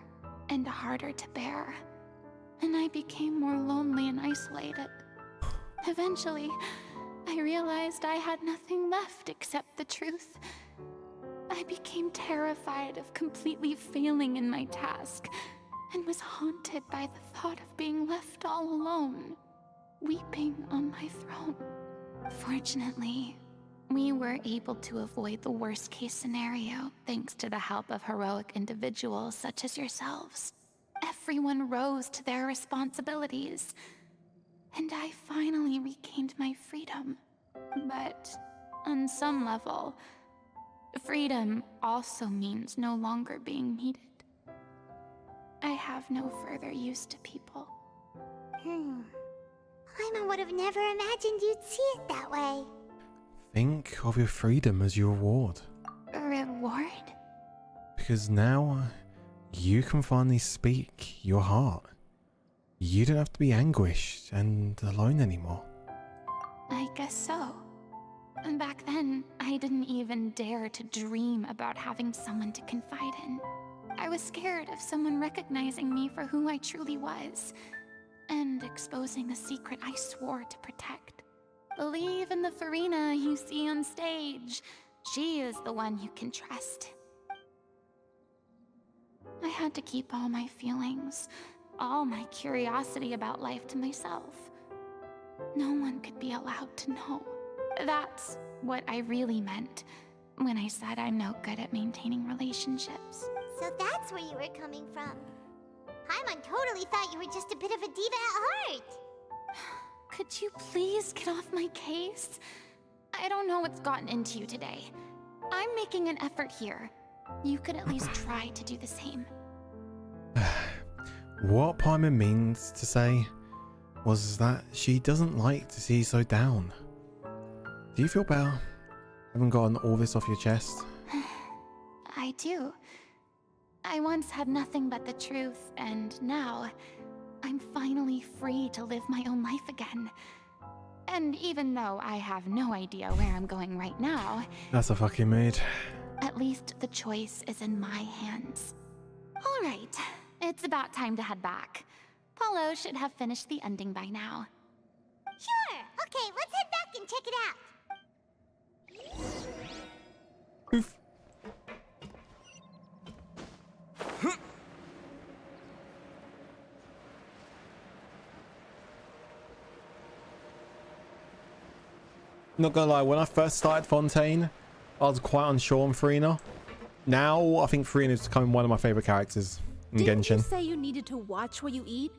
and harder to bear, and I became more lonely and isolated. Eventually, I realized I had nothing left except the truth. I became terrified of completely failing in my task, and was haunted by the thought of being left all alone, weeping on my throne. Fortunately, we were able to avoid the worst-case scenario thanks to the help of heroic individuals such as yourselves. Everyone rose to their responsibilities, and I finally regained my freedom. But on some level, freedom also means no longer being needed. I have no further use to people. Paimon would have never imagined you'd see it that way. Think of your freedom as your reward. A reward? Because now you can finally speak your heart. You don't have to be anguished and alone anymore. I guess so. Back then, I didn't even dare to dream about having someone to confide in. I was scared of someone recognizing me for who I truly was, and exposing a secret I swore to protect. Believe in the Furina you see on stage. She is the one you can trust. I had to keep all my feelings, all my curiosity about life to myself. No one could be allowed to know. That's what I really meant when I said I'm no good at maintaining relationships. So that's where you were coming from. Paimon totally thought you were just a bit of a diva at heart. Could you please get off my case? I don't know what's gotten into you today. I'm making an effort here. You could at least try to do the same. What Paimon means to say was that she doesn't like to see you so down. Do you feel better? Haven't gotten all this off your chest? I do. I once had nothing but the truth, and now I'm finally free to live my own life again. And even though I have no idea where I'm going right now, That's a fucking mood. at least the choice is in my hands. All right, it's about time to head back. Paulo should have finished the ending by now. Sure. Okay, let's head back and check it out. Oof. Not gonna lie, when I first started Fontaine, I was quite unsure on Furina. Now, I think Furina is becoming one of my favorite characters in Didn't you Genshin. say you needed to watch what you eat?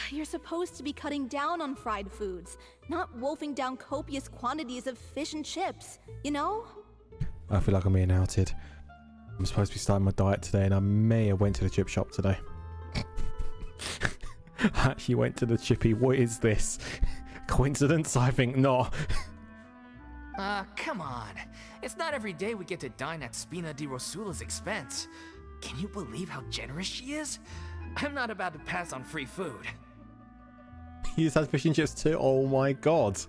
You're supposed to be cutting down on fried foods, not wolfing down copious quantities of fish and chips, you know? I feel like I'm being outed. I'm supposed to be starting my diet today, and I may have went to the chip shop today. I actually went to the chippy. What is this? Coincidence? I think not. Come on. It's not every day we get to dine at Spina di Rosula's expense. Can you believe how generous she is? I'm not about to pass on free food. He just has fish and chips too? Oh my god.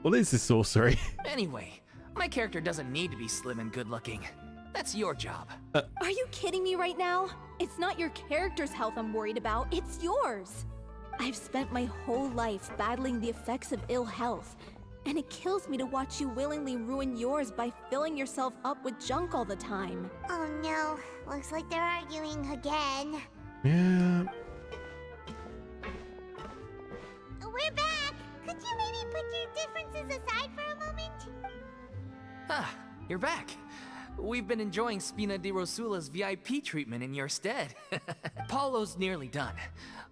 What is this sorcery? Anyway, my character doesn't need to be slim and good looking. That's your job. Are you kidding me right now? It's not your character's health I'm worried about, it's yours. I've spent my whole life battling the effects of ill health, and it kills me to watch you willingly ruin yours by filling yourself up with junk all the time. Oh no, looks like they're arguing again. Yeah. We're back! Could you maybe put your differences aside for a moment? Ah, you're back. We've been enjoying Spina di Rosula's VIP treatment in your stead. Paulo's nearly done.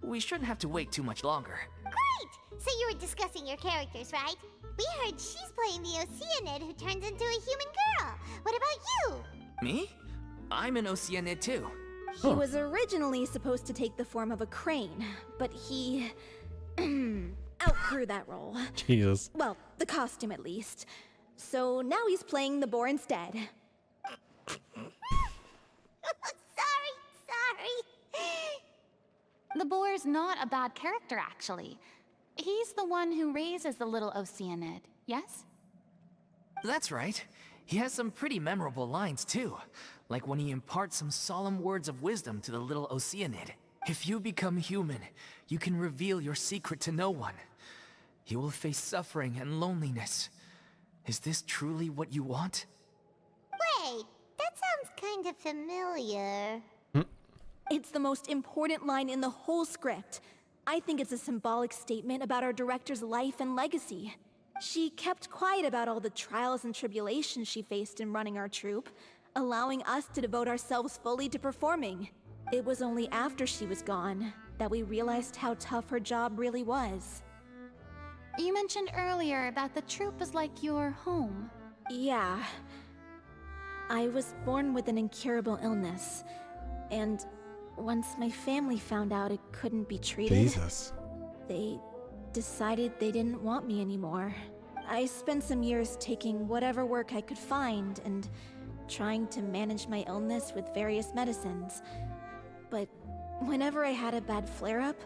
We shouldn't have to wait too much longer. Great! So you were discussing your characters, right? We heard she's playing the Oceanid who turns into a human girl. What about you? Me? I'm an Oceanid too. He was originally supposed to take the form of a crane, but he outgrew that role. Jesus. Well, the costume at least. So now he's playing the boar instead. Sorry. The boar's not a bad character, actually. He's the one who raises the little Oceanid, yes? That's right. He has some pretty memorable lines too. Like when he imparts some solemn words of wisdom to the little Oceanid. If you become human, you can reveal your secret to no one. You will face suffering and loneliness. Is this truly what you want? Wait, that sounds kind of familiar. It's the most important line in the whole script. I think it's a symbolic statement about our director's life and legacy. She kept quiet about all the trials and tribulations she faced in running our troupe, allowing us to devote ourselves fully to performing. It was only after she was gone that we realized how tough her job really was. You mentioned earlier that the troupe is like your home. Yeah. I was born with an incurable illness, and once my family found out it couldn't be treated, Jesus. they decided they didn't want me anymore. I spent some years taking whatever work I could find and trying to manage my illness with various medicines. But whenever I had a bad flare-up,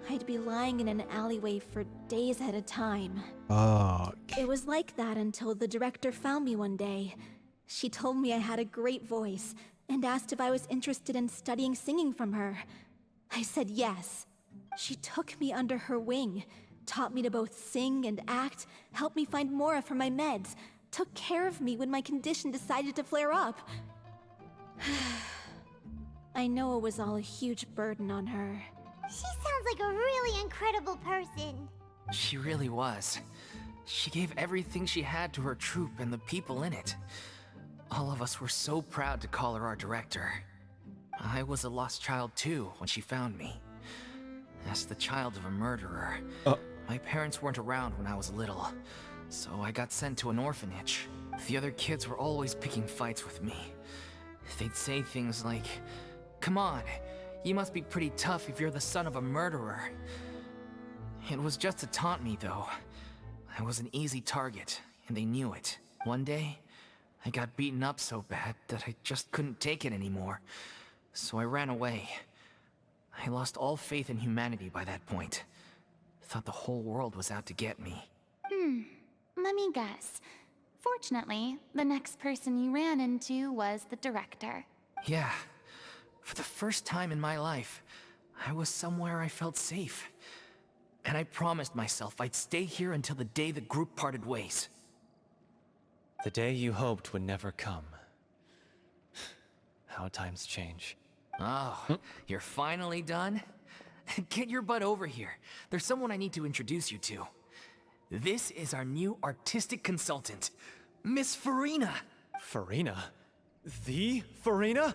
I'd be lying in an alleyway for days at a time. Fuck. It was like that until the director found me one day. She told me I had a great voice and asked if I was interested in studying singing from her. I said yes. She took me under her wing, taught me to both sing and act, helped me find Mora for my meds, took care of me when my condition decided to flare up. I know it was all a huge burden on her. She sounds like a really incredible person. She really was. She gave everything she had to her troupe and the people in it. All of us were so proud to call her our director. I was a lost child too when she found me. As the child of a murderer, my parents weren't around when I was little, so I got sent to an orphanage. The other kids were always picking fights with me. They'd say things like, "Come on, you must be pretty tough if you're the son of a murderer." It was just to taunt me, though. I was an easy target, and they knew it. One day, I got beaten up so bad that I just couldn't take it anymore. So I ran away. I lost all faith in humanity by that point. Thought the whole world was out to get me. Let me guess. Fortunately, the next person you ran into was the director. Yeah. For the first time in my life, I was somewhere I felt safe. And I promised myself I'd stay here until the day the group parted ways. The day you hoped would never come. How times change. Oh, you're finally done? Get your butt over here. There's someone I need to introduce you to. This is our new artistic consultant, Miss Furina. Furina? The Furina?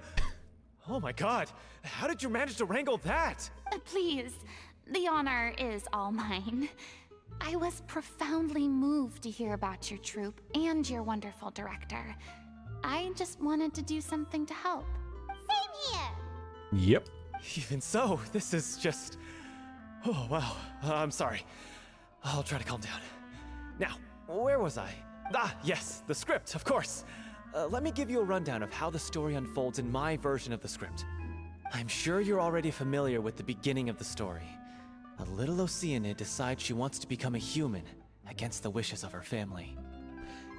Oh my god, how did you manage to wrangle that? Please, the honor is all mine. I was profoundly moved to hear about your troupe and your wonderful director. I just wanted to do something to help. Same here. Yep. Even so, this is just... Oh, wow. I'm sorry. I'll try to calm down. Now, where was I? Ah, yes, the script, of course. Let me give you a rundown of how the story unfolds in my version of the script. I'm sure you're already familiar with the beginning of the story. A little Oceanid decides she wants to become a human against the wishes of her family.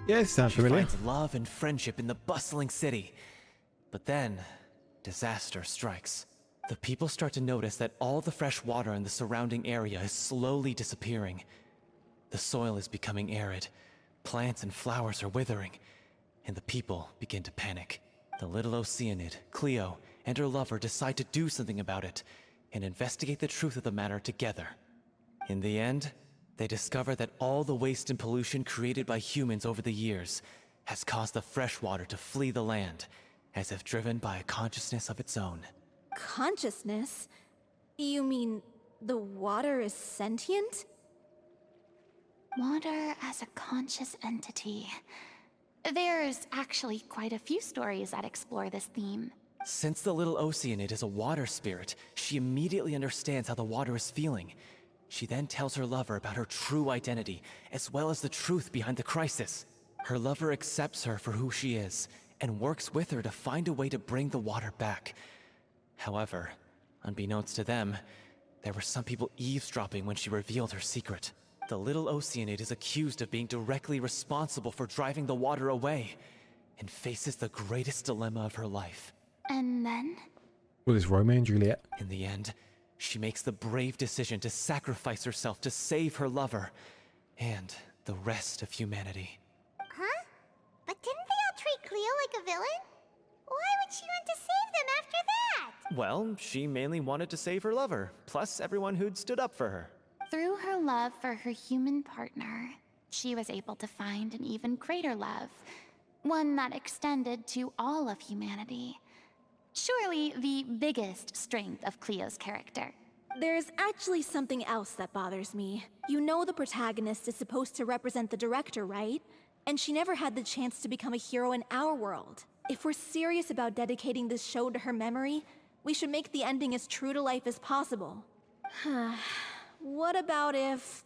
Yeah, sounds She familiar. finds love and friendship in the bustling city. But then, disaster strikes. the people start to notice that all the fresh water in the surrounding area is slowly disappearing. The soil is becoming arid, plants and flowers are withering, and the people begin to panic. The little Oceanid, Cleo, and her lover decide to do something about it and investigate the truth of the matter together. In the end, they discover that all the waste and pollution created by humans over the years has caused the fresh water to flee the land, as if driven by a consciousness of its own. Consciousness? You mean the water is sentient? Water as a conscious entity. There's actually quite a few stories that explore this theme. Since the little Oceanid is a water spirit, she immediately understands how the water is feeling. She then tells her lover about her true identity, as well as the truth behind the crisis. Her lover accepts her for who she is, and works with her to find a way to bring the water back. However, unbeknownst to them, there were some people eavesdropping when she revealed her secret. The little Oceanid is accused of being directly responsible for driving the water away, and faces the greatest dilemma of her life. And then? Well, it's Romeo and Juliet. In the end, she makes the brave decision to sacrifice herself to save her lover, and the rest of humanity. Huh? But didn't they all treat Cleo like a villain? Why would she want to save them after that? Well, she mainly wanted to save her lover, plus everyone who'd stood up for her. Through her love for her human partner, she was able to find an even greater love, one that extended to all of humanity. Surely the biggest strength of Cleo's character. There's actually something else that bothers me. You know the protagonist is supposed to represent the director, right? And she never had the chance to become a hero in our world. If we're serious about dedicating this show to her memory, we should make the ending as true to life as possible. What about if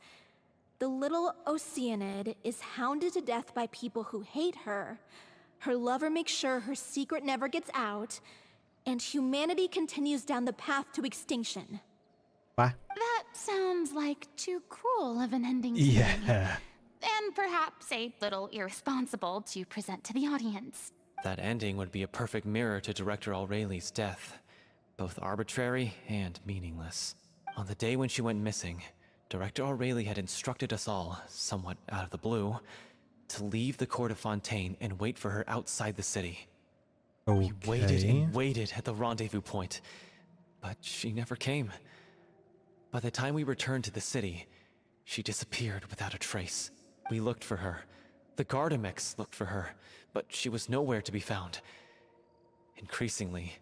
the little Oceanid is hounded to death by people who hate her, her lover makes sure her secret never gets out, and humanity continues down the path to extinction? What? That sounds like too cruel of an ending to me. Yeah. And perhaps a little irresponsible to present to the audience. That ending would be a perfect mirror to Director Aureli's death, both arbitrary and meaningless. On the day when she went missing, Director Aureli had instructed us all, somewhat out of the blue, to leave the court of Fontaine and wait for her outside the city. Okay. We waited and waited at the rendezvous point, but she never came. By the time we returned to the city, she disappeared without a trace. We looked for her. The Gardamex looked for her, but she was nowhere to be found. Increasingly,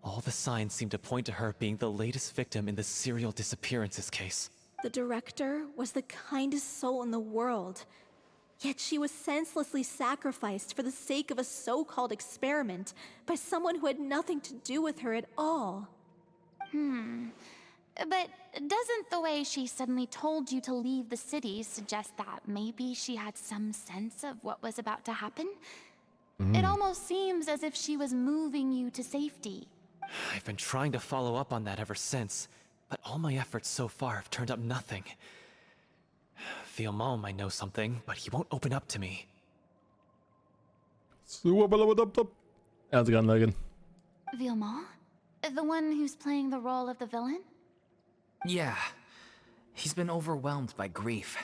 all the signs seemed to point to her being the latest victim in the serial disappearances case. The director was the kindest soul in the world, yet she was senselessly sacrificed for the sake of a so-called experiment by someone who had nothing to do with her at all. But doesn't the way she suddenly told you to leave the city suggest that maybe she had some sense of what was about to happen? It almost seems as if she was moving you to safety. I've been trying to follow up on that ever since, but all my efforts so far have turned up nothing. Villemont might know something, but he won't open up to me. How's it going, Logan? Villemont? The one who's playing the role of the villain? Yeah. He's been overwhelmed by grief.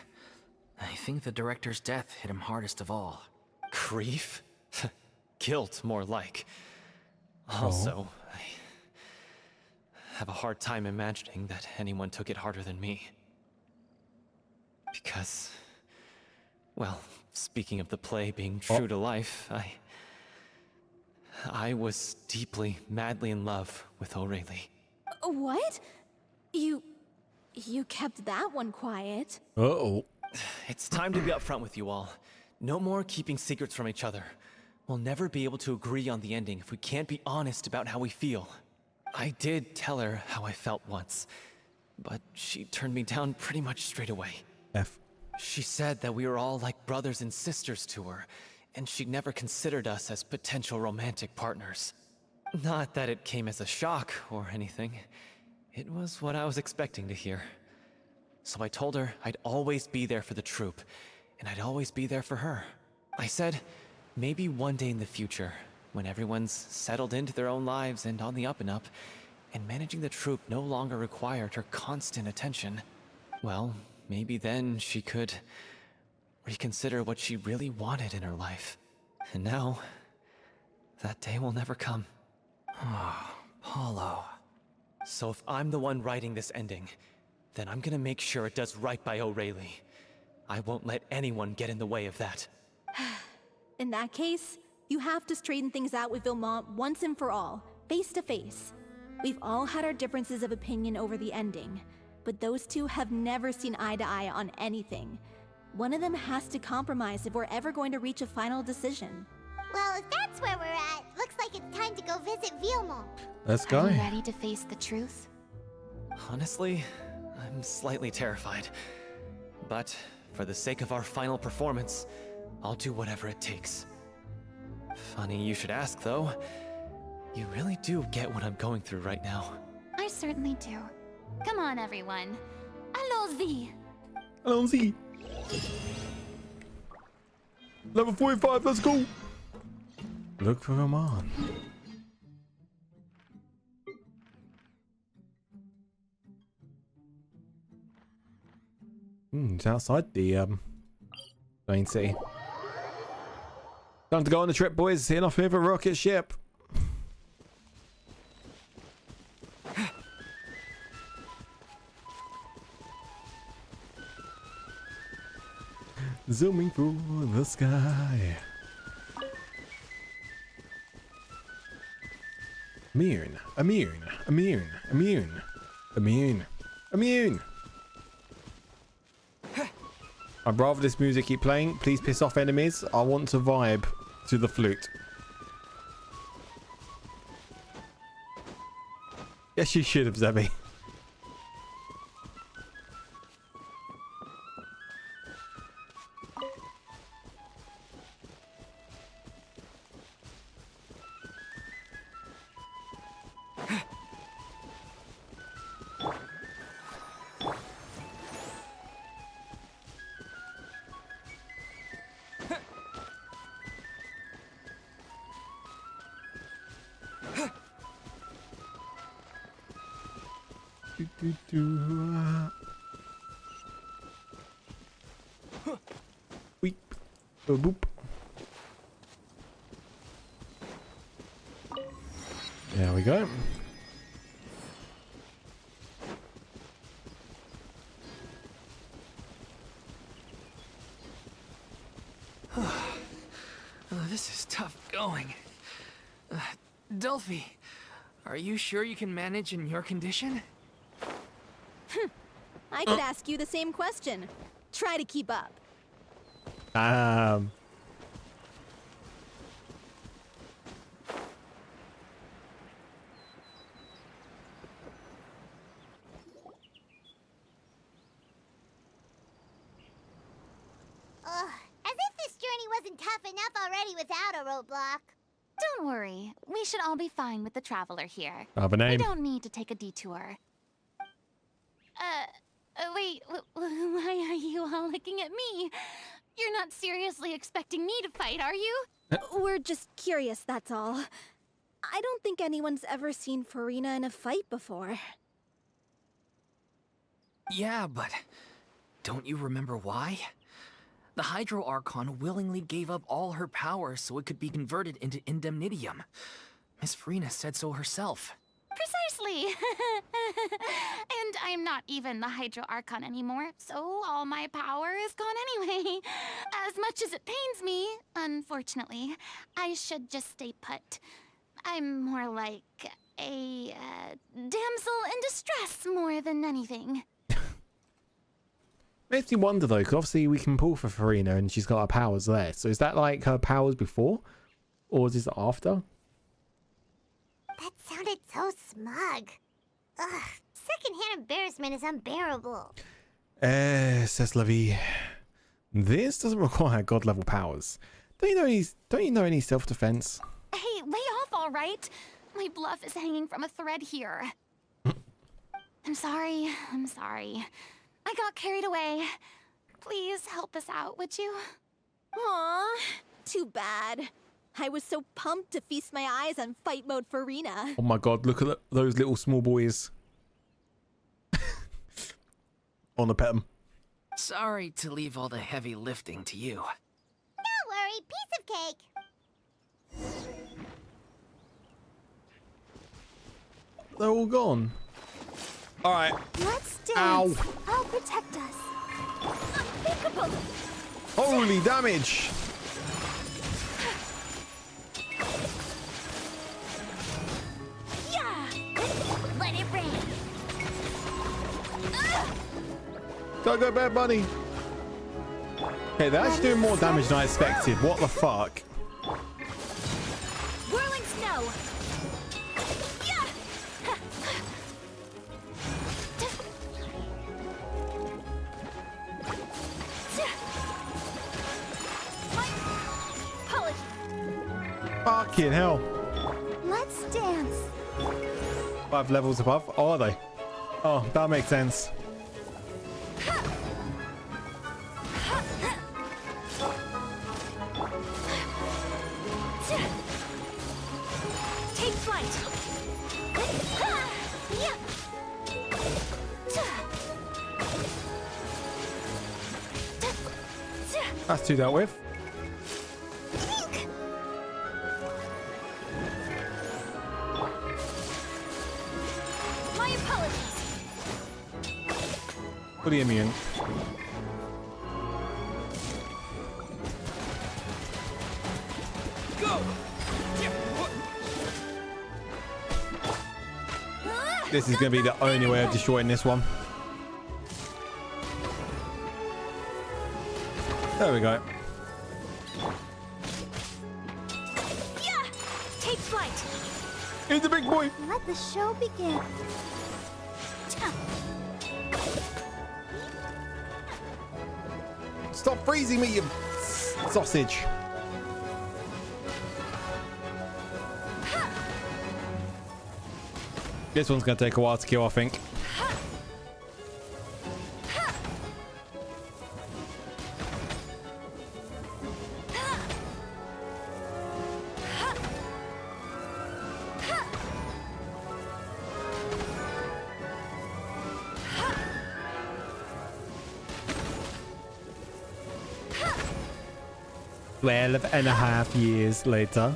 I think the director's death hit him hardest of all. Grief? Guilt, more like. Also, I have a hard time imagining that anyone took it harder than me. Because, well, speaking of the play being true to life, I was deeply, madly in love with Aureli. What? You kept that one quiet. Uh-oh. It's time to be upfront with you all. No more keeping secrets from each other. We'll never be able to agree on the ending if we can't be honest about how we feel. I did tell her how I felt once, but she turned me down pretty much straight away. She said that we were all like brothers and sisters to her, and she'd never considered us as potential romantic partners. Not that it came as a shock or anything. It was what I was expecting to hear. So I told her I'd always be there for the troupe, and I'd always be there for her. I said, maybe one day in the future, when everyone's settled into their own lives and on the up and up, and managing the troop no longer required her constant attention, well, maybe then she could reconsider what she really wanted in her life. And now, that day will never come. Paulo. So if I'm the one writing this ending, then I'm gonna make sure it does right by O'Reilly. I won't let anyone get in the way of that. In that case, you have to straighten things out with Vilmont once and for all, face to face. We've all had our differences of opinion over the ending, but those two have never seen eye to eye on anything. One of them has to compromise if we're ever going to reach a final decision. Well, if that's where we're at, looks like it's time to go visit Vilmont. Let's Are go. you ready to face the truth? Honestly, I'm slightly terrified. But for the sake of our final performance, I'll do whatever it takes. Funny you should ask, though. You really do get what I'm going through right now. I certainly do. Come on, everyone. Allons-y! Allons-y. Level 45, let's go. Look for Roman. It's outside the main city. Time to go on the trip, boys. In off with a rocket ship. Zooming through the sky. Immune, immune, immune, immune, immune, immune. I'd rather this music keep playing. Please piss off enemies. I want to vibe to the flute. Yes, you should have, Zebby. Weep. Boop. There we go. This is tough going. Delphi, are you sure you can manage in your condition? I could ask you the same question. Try to keep up. As if this journey wasn't tough enough already without a roadblock. Don't worry. We should all be fine with the traveler here. I have a We name. don't need to take a detour. Wait, why are you all looking at me? You're not seriously expecting me to fight, are you? We're just curious, that's all. I don't think anyone's ever seen Furina in a fight before. Yeah, but don't you remember why? The Hydro Archon willingly gave up all her power so it could be converted into indemnitium. Miss Furina said so herself. Precisely! And I'm not even the Hydro Archon anymore, so all my power is gone anyway. As much as it pains me, unfortunately, I should just stay put. I'm more like a damsel in distress more than anything. Makes me wonder though, because obviously we can pull for Furina and she's got her powers there. So is that like her powers before? Or is this after? That sounded so smug. Ugh, secondhand embarrassment is unbearable. Says Levy. This doesn't require god level powers. Don't you know any self-defense? Hey, lay off, all right? My bluff is hanging from a thread here. I'm sorry. I got carried away. Please help us out, would you? Aw, too bad. I was so pumped to feast my eyes on fight mode Furina. Oh my god, look at those little small boys. On the pet 'em. Sorry to leave all the heavy lifting to you. Don't worry, piece of cake. They're all gone. All right. Let's dance. Ow. I'll protect us. Unthinkable. Holy damage. Yeah. Let it rain. Go, Bad Bunny. Okay, they're actually doing more damage than I expected. What the fuck? Whirling snow. Yeah. Fucking hell. Let's dance. 5 levels above. Oh, are they? Oh, that makes sense. Take flight. That's 2 dealt with. My apologies. Fully immune. This is going to be the only way of destroying this one. There we go. Yeah. Take flight. He's the big boy. Let the show begin. Stop freezing me, you sausage. This one's going to take a while to kill, I think. Twelve and a half years later.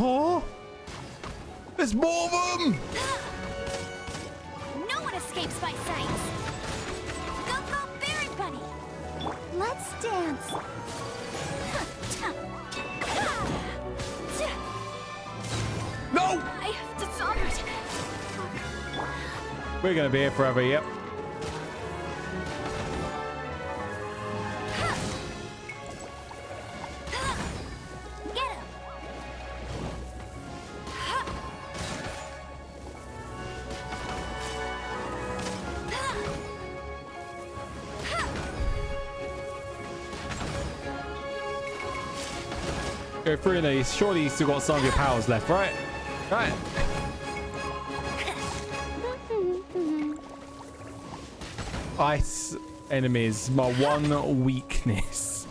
Oh, there's more of them. No one escapes my sight. Go, Baron Bunny. Let's dance. No, I have dishonored. we're gonna be here forever. Yep. Get him. Go through these. Surely you still got some of your powers left, right? Right. Ice enemies, my one weakness.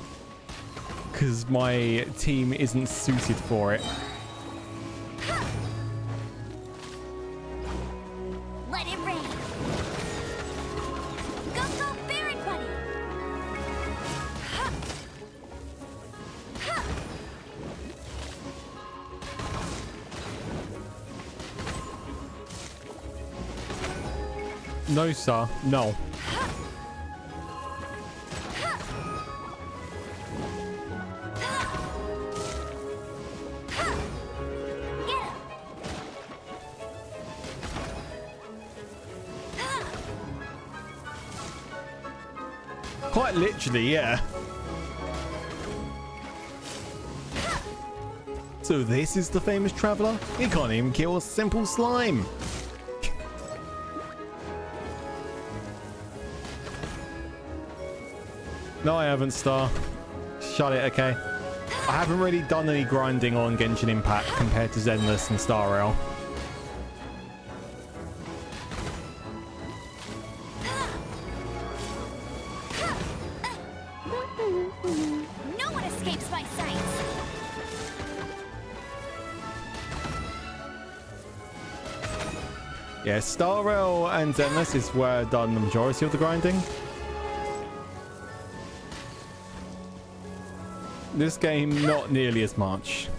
Because my team isn't suited for it. Let it rain. Go, Baron Bunny. No, sir. No. Quite literally, yeah. So this is the famous traveler? He can't even kill a simple slime. No, I haven't, Star. Shut it, okay? I haven't really done any grinding on Genshin Impact compared to Zenless and Star Rail. No one escapes my sight. Yeah, Star Rail and Zenless is where I've done the majority of the grinding. This game, not nearly as much.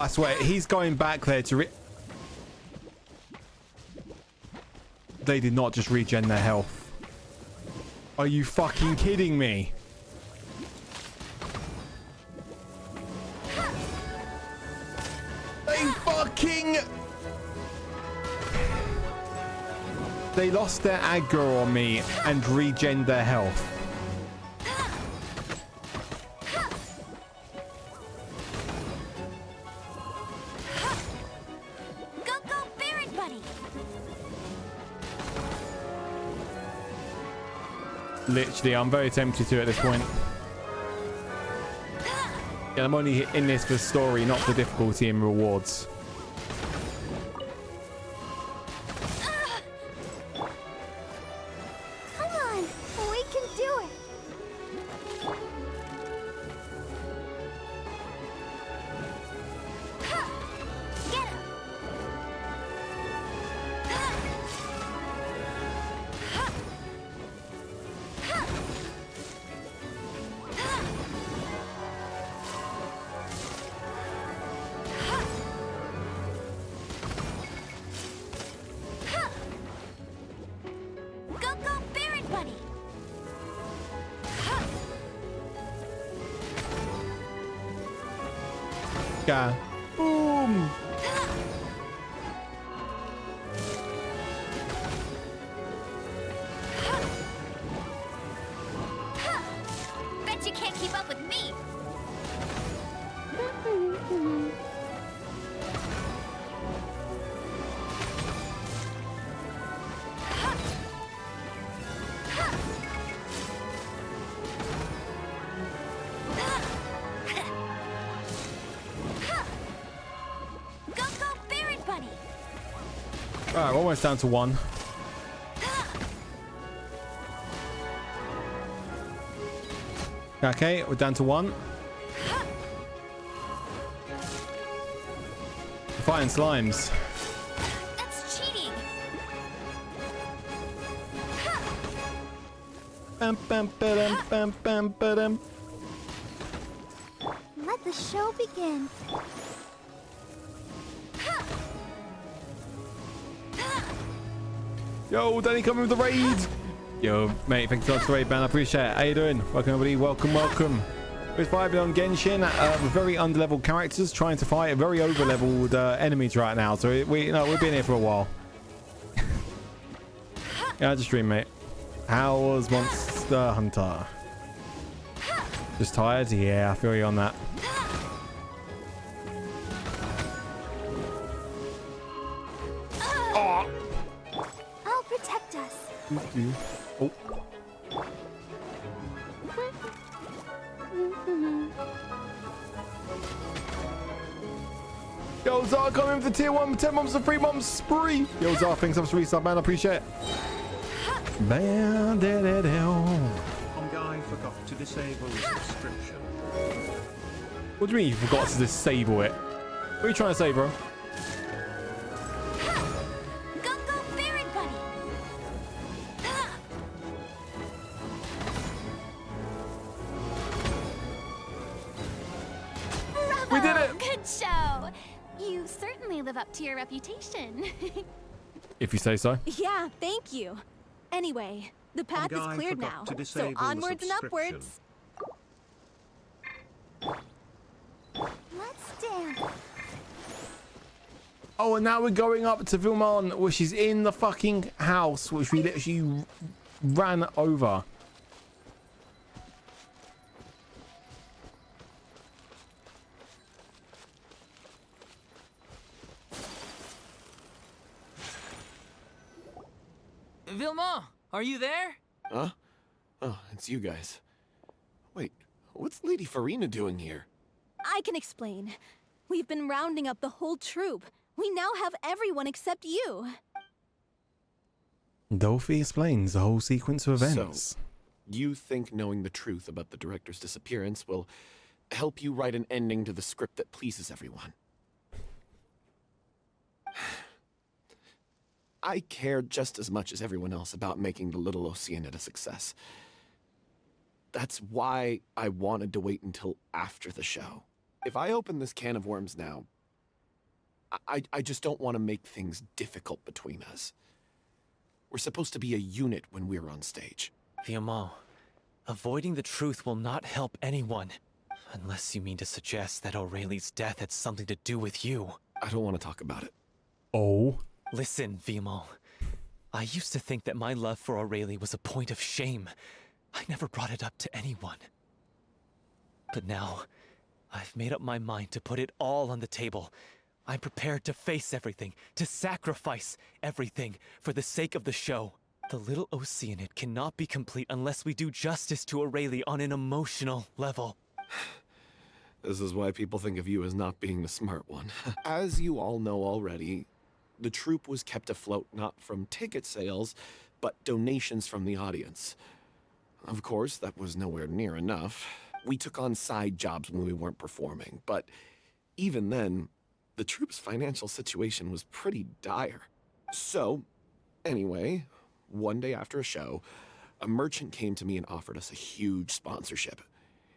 I swear, he's going back there to They did not just regen their health. Are you fucking kidding me? They lost their aggro on me and regened their health. Literally, I'm very tempted to at this point. Yeah, I'm only in this for story, not for difficulty and rewards. Come on, we can do it. Get him. Yeah. Boom. Bet you can't keep up with me. Alright, we're almost down to one. Okay, we're down to one. We're fighting slimes. That's cheating. Bam, bam, ba-dum, bam, bam, ba-dum. Let the show begin. Yo, Danny coming with the raid. Yo, mate, thanks so much for the raid, man. I appreciate it. How you doing? Welcome, everybody. Welcome, welcome. We're vibing on Genshin with very underleveled characters trying to fight very overleveled enemies right now. So we've been here for a while. Yeah, I just stream, mate. How was Monster Hunter? Just tired? Yeah, I feel you on that. I'll protect us. Oh. Yo, Zara coming for tier 1 10 months and 3 months spree. Yo, Zara, thanks so much for resub, man. I appreciate it. One guy forgot to disable the subscription. What do you mean you forgot to disable it? What are you trying to say, bro? We did it! Good show. You certainly live up to your reputation. If you say so. Yeah, thank you. Anyway, the path is cleared now, so onwards and upwards. Let's dance. Oh, and now we're going up to Vilmon, which is in the fucking house, which we literally ran over. Vilma, are you there? Huh? Oh, it's you guys. Wait, what's Lady Furina doing here? I can explain. We've been rounding up the whole troop. We now have everyone except you. Dolphy explains the whole sequence of events. So, you think knowing the truth about the director's disappearance will help you write an ending to the script that pleases everyone? I care just as much as everyone else about making the little Oceanid a success. That's why I wanted to wait until after the show. If I open this can of worms now, I just don't want to make things difficult between us. We're supposed to be a unit when we're on stage. Vilma, avoiding the truth will not help anyone. Unless you mean to suggest that Aurelie's death had something to do with you. I don't want to talk about it. Oh. Listen, Vilma. I used to think that my love for Aurelie was a point of shame. I never brought it up to anyone. But now, I've made up my mind to put it all on the table. I'm prepared to face everything, to sacrifice everything for the sake of the show. The little Oceanid cannot be complete unless we do justice to Aurelie on an emotional level. This is why people think of you as not being the smart one. As you all know already, the troupe was kept afloat not from ticket sales, but donations from the audience. Of course, that was nowhere near enough. We took on side jobs when we weren't performing, but even then, the troupe's financial situation was pretty dire. So, anyway, one day after a show, a merchant came to me and offered us a huge sponsorship.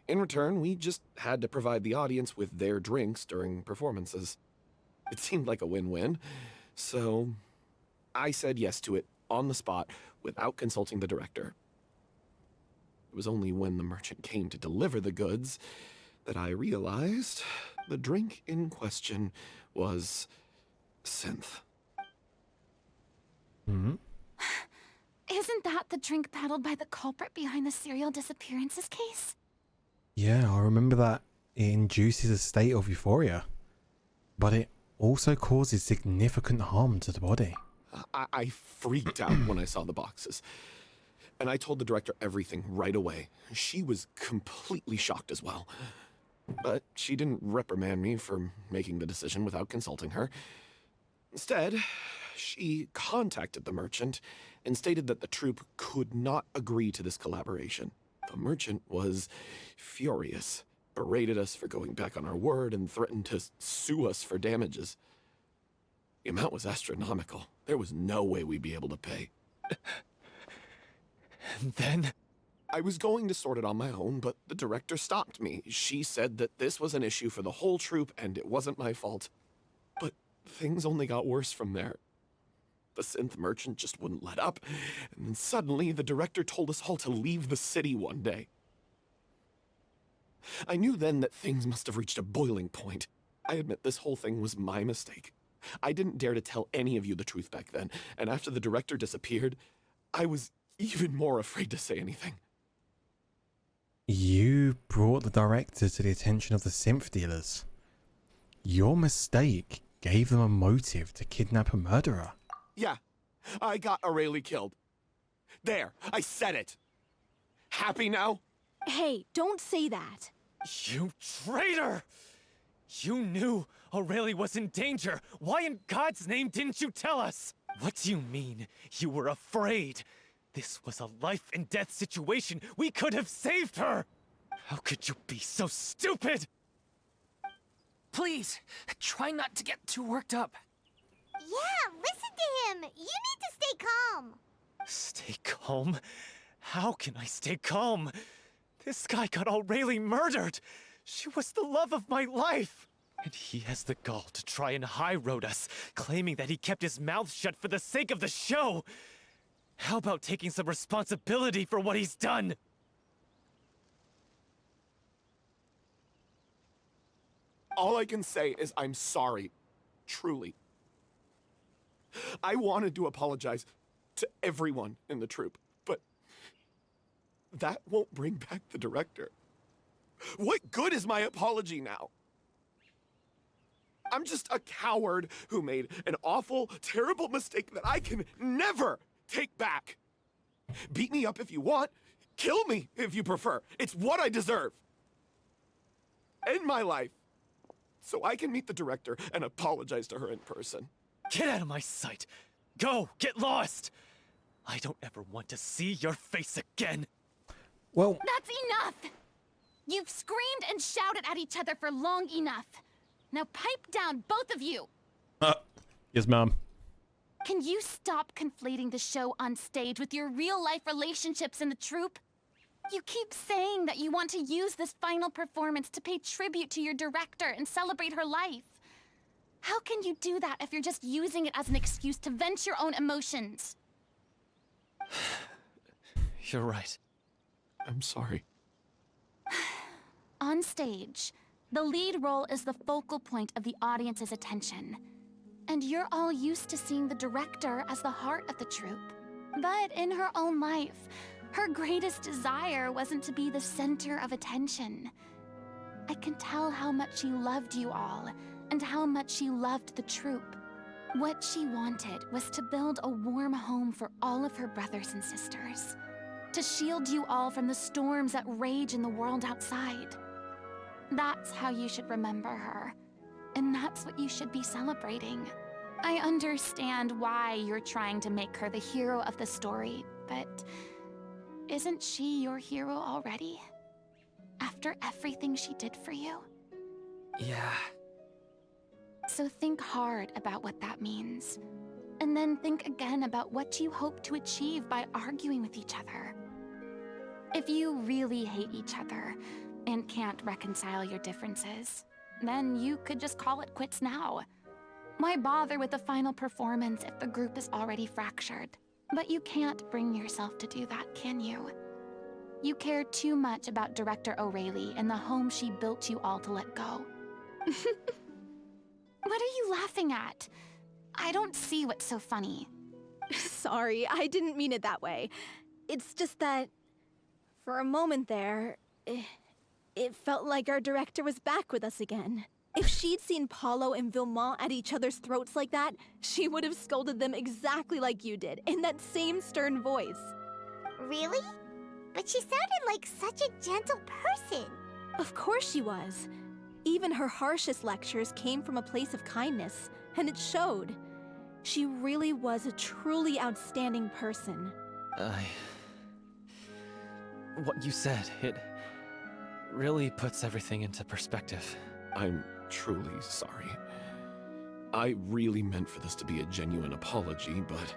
In return, we just had to provide the audience with their drinks during performances. It seemed like a win-win, so I said yes to it on the spot without consulting the director. It was only when the merchant came to deliver the goods that I realized the drink in question was synth. Hmm? Isn't that the drink paddled by the culprit behind the serial disappearances case? Yeah, I remember that it induces a state of euphoria, but it also causes significant harm to the body. I freaked out when I saw the boxes, and I told the director everything right away. She was completely shocked as well. But she didn't reprimand me for making the decision without consulting her. Instead, she contacted the merchant and stated that the troupe could not agree to this collaboration. The merchant was furious, berated us for going back on our word, and threatened to sue us for damages. The amount was astronomical. There was no way we'd be able to pay. And then? I was going to sort it on my own, but the director stopped me. She said that this was an issue for the whole troupe and it wasn't my fault. But things only got worse from there. The synth merchant just wouldn't let up, and then suddenly the director told us all to leave the city one day. I knew then that things must have reached a boiling point. I admit this whole thing was my mistake. I didn't dare to tell any of you the truth back then, and after the director disappeared, I was even more afraid to say anything. You brought the director to the attention of the synth dealers. Your mistake gave them a motive to kidnap a murderer. Yeah, I got Aurelie killed. There, I said it. Happy now? Hey, don't say that. You traitor! You knew Aurelie was in danger. Why in God's name didn't you tell us? What do you mean you were afraid? This was a life and death situation. We could have saved her. How could you be so stupid? Please, try not to get too worked up. Yeah, listen to him. You need to stay calm. Stay calm? How can I stay calm? This guy got Aurelie murdered. She was the love of my life. And he has the gall to try and high-road us, claiming that he kept his mouth shut for the sake of the show. How about taking some responsibility for what he's done? All I can say is I'm sorry. Truly. I wanted to apologize to everyone in the troupe, but that won't bring back the director. What good is my apology now? I'm just a coward who made an awful, terrible mistake that I can never take back. Beat me up if you want. Kill me if you prefer. It's what I deserve. End my life so I can meet the director and apologize to her in person. Get out of my sight! Go! Get lost! I don't ever want to see your face again! Well, That's enough! You've screamed and shouted at each other for long enough. Now pipe down, both of you! yes, ma'am. Can you stop conflating the show on stage with your real-life relationships in the troupe? You keep saying that you want to use this final performance to pay tribute to your director and celebrate her life. How can you do that if you're just using it as an excuse to vent your own emotions? You're right. I'm sorry. On stage, the lead role is the focal point of the audience's attention. And you're all used to seeing the director as the heart of the troupe. But in her own life, her greatest desire wasn't to be the center of attention. I can tell how much she loved you all, and how much she loved the troupe. What she wanted was to build a warm home for all of her brothers and sisters. To shield you all from the storms that rage in the world outside. That's how you should remember her. And that's what you should be celebrating. I understand why you're trying to make her the hero of the story, but isn't she your hero already? After everything she did for you? Yeah. So think hard about what that means. And then think again about what you hope to achieve by arguing with each other. If you really hate each other and can't reconcile your differences, then you could just call it quits now. Why bother with the final performance if the group is already fractured? But you can't bring yourself to do that, can you? You care too much about Director O'Reilly and the home she built you all to let go. What are you laughing at? I don't see what's so funny. Sorry, I didn't mean it that way. It's just that, for a moment there, it felt like our director was back with us again. If she'd seen Paulo and Vilmont at each other's throats like that, she would have scolded them exactly like you did, in that same stern voice. Really? But she sounded like such a gentle person. Of course she was. Even her harshest lectures came from a place of kindness, and it showed. She really was a truly outstanding person. What you said, it really puts everything into perspective. I'm truly sorry. I really meant for this to be a genuine apology, but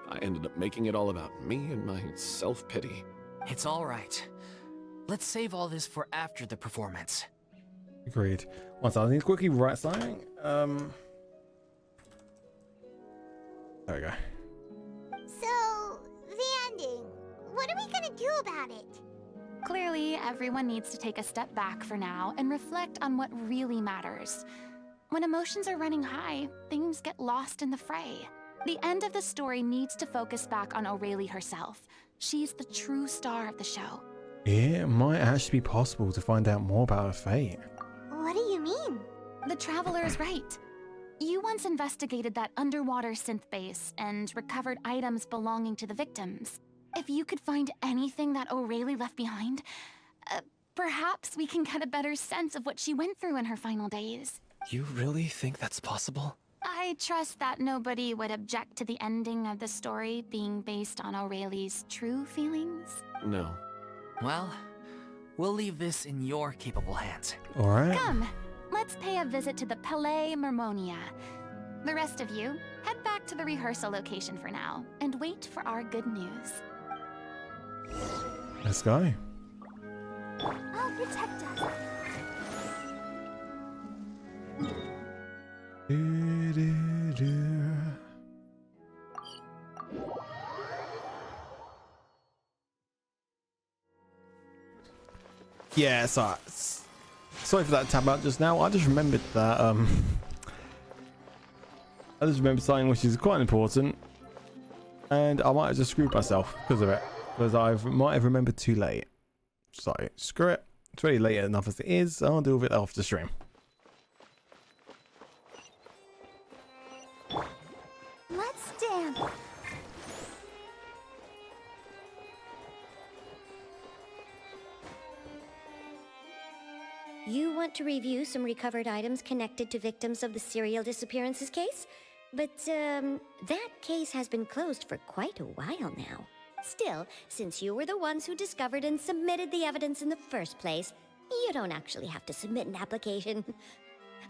I ended up making it all about me and my self-pity. It's all right. Let's save all this for after the performance. Agreed. One second, I need to quickly write something. There we go. So, the ending. What are we gonna do about it? Clearly, everyone needs to take a step back for now and reflect on what really matters. When emotions are running high, things get lost in the fray. The end of the story needs to focus back on O'Reilly herself. She's the true star of the show. It might actually be possible to find out more about her fate. What do you mean? The Traveler is right. You once investigated that underwater synth base and recovered items belonging to the victims. If you could find anything that O'Reilly left behind, perhaps we can get a better sense of what she went through in her final days. You really think that's possible? I trust that nobody would object to the ending of the story being based on O'Reilly's true feelings. No. Well, we'll leave this in your capable hands. All right. Come, let's pay a visit to the Palais Mermonia. The rest of you, head back to the rehearsal location for now and wait for our good news. Let's go. I'll protect us. Yeah, sorry for that tab out just now. I just remembered that I just remembered something which is quite important, and I might have just screwed myself because of it. because I might have remembered too late. So screw it. It's already late enough as it is. I'll deal with it after stream. Let's dance. You want to review some recovered items connected to victims of the serial disappearances case? But, that case has been closed for quite a while now. Still, since you were the ones who discovered and submitted the evidence in the first place, you don't actually have to submit an application.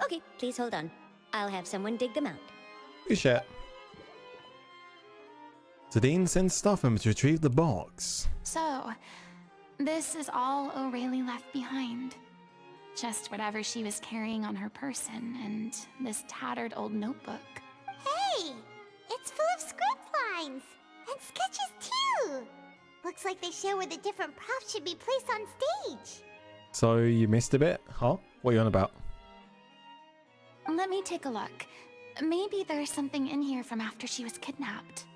Okay, please hold on. I'll have someone dig them out. Appreciate it. Zadine sends Stuffham to retrieve the box. So, this is all O'Reilly left behind. Just whatever she was carrying on her person and this tattered old notebook. Hey! It's full of script lines! And sketches too! Looks like they show where the different props should be placed on stage. So you missed a bit, huh? What are you on about? Let me take a look. Maybe there's something in here from after she was kidnapped.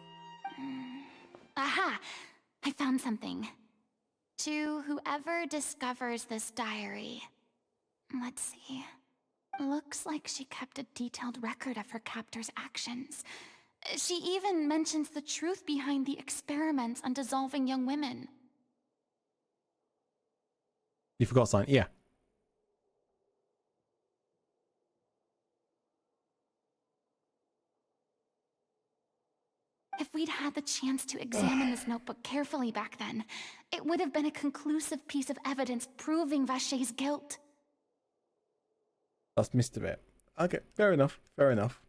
Aha! I found something. To whoever discovers this diary. Let's see. Looks like she kept a detailed record of her captor's actions. She even mentions the truth behind the experiments on dissolving young women. You forgot something, yeah. If we'd had the chance to examine this notebook carefully back then, it would have been a conclusive piece of evidence proving Vachey's guilt. That's missed a bit. Okay, fair enough, fair enough.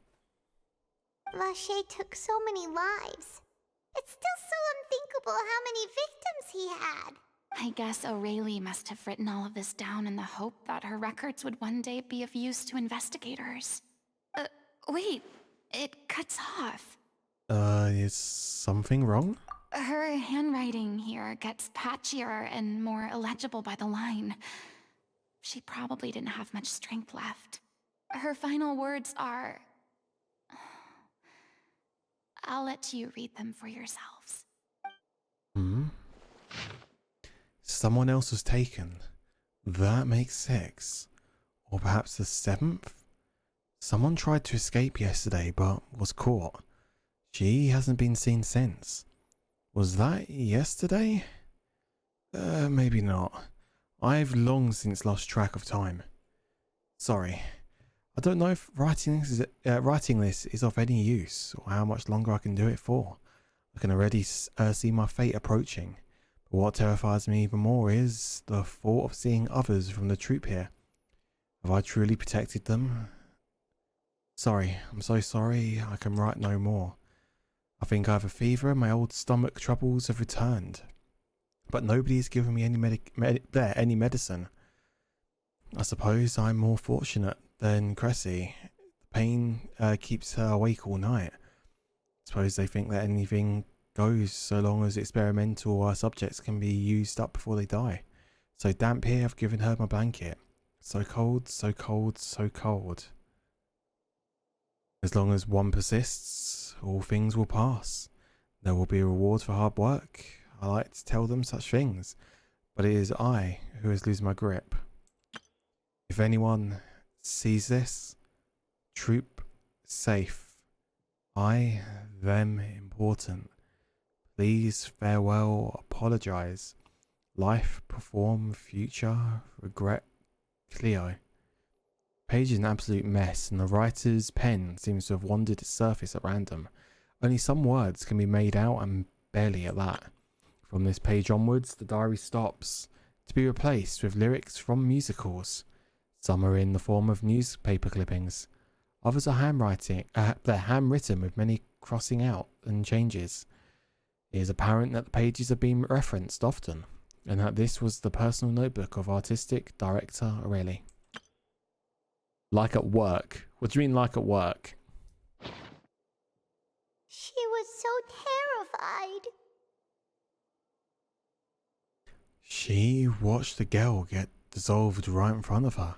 Vachey took so many lives. It's still so unthinkable how many victims he had. I guess O'Reilly must have written all of this down in the hope that her records would one day be of use to investigators. Wait, it cuts off. Is something wrong? Her handwriting here gets patchier and more illegible by the line. She probably didn't have much strength left. Her final words are... I'll let you read them for yourselves. Someone else was taken. That makes 6. Or perhaps the 7th? Someone tried to escape yesterday but was caught. She hasn't been seen since. Was that yesterday? Maybe not. I've long since lost track of time. Sorry. I don't know if writing this is of any use, or how much longer I can do it for. I can already see my fate approaching. But what terrifies me even more is the thought of seeing others from the troop here. Have I truly protected them? Sorry, I'm so sorry, I can write no more. I think I have a fever and my old stomach troubles have returned. But nobody has given me any medicine. I suppose I'm more fortunate than Cressy. The pain keeps her awake all night. Suppose they think that anything goes so long as experimental subjects can be used up before they die. So damp here, I've given her my blanket. So cold, so cold, so cold. As long as one persists, all things will pass. There will be a reward for hard work. I like to tell them such things, but it is I who has lost my grip. If anyone sees this, troop safe. I, them important. Please, farewell, apologize. Life, perform, future, regret, Cleo. Page is an absolute mess, and the writer's pen seems to have wandered its surface at random. Only some words can be made out, and barely at that. From this page onwards, the diary stops, to be replaced with lyrics from musicals. Some are in the form of newspaper clippings. Others are they're handwritten with many crossing out and changes. It is apparent that the pages have been referenced often, and that this was the personal notebook of artistic director O'Reilly. Like at work? What do you mean like at work? She was so terrified. She watched the girl get dissolved right in front of her,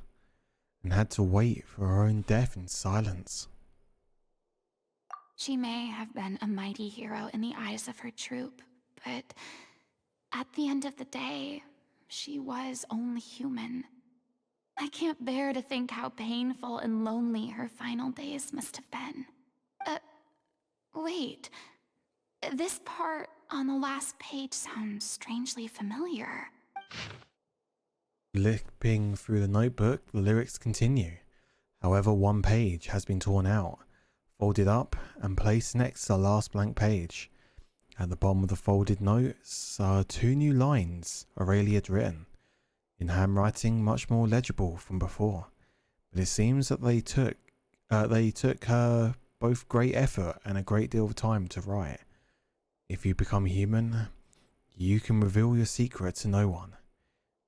and had to wait for her own death in silence. She may have been a mighty hero in the eyes of her troop, but At the end of the day, she was only human. I can't bear to think how painful and lonely her final days must have been. Wait. This part on the last page sounds strangely familiar. Flipping through the notebook, the lyrics continue. However, one page has been torn out, folded up, and placed next to the last blank page. At the bottom of the folded notes are 2 new lines Aurelia had written, in handwriting much more legible from before. But it seems that they took her both great effort and a great deal of time to write. If you become human, you can reveal your secret to no one.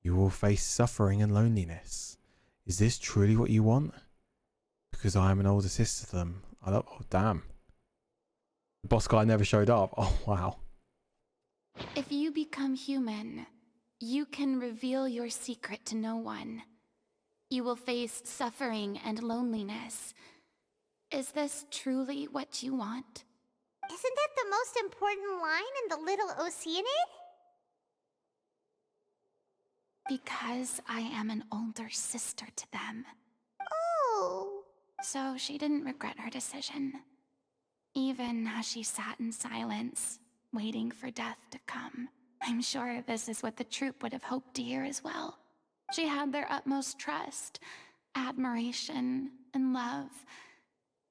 You will face suffering and loneliness. Is this truly what you want? Because I am an older sister to them. Oh damn. The boss guy never showed up. Oh wow. If you become human, you can reveal your secret to no one. You will face suffering and loneliness. Is this truly what you want? Isn't that the most important line in the little Oceanid? Because I am an older sister to them. Oh. So she didn't regret her decision. Even as she sat in silence, waiting for death to come. I'm sure this is what the troupe would have hoped to hear as well. She had their utmost trust, admiration, and love.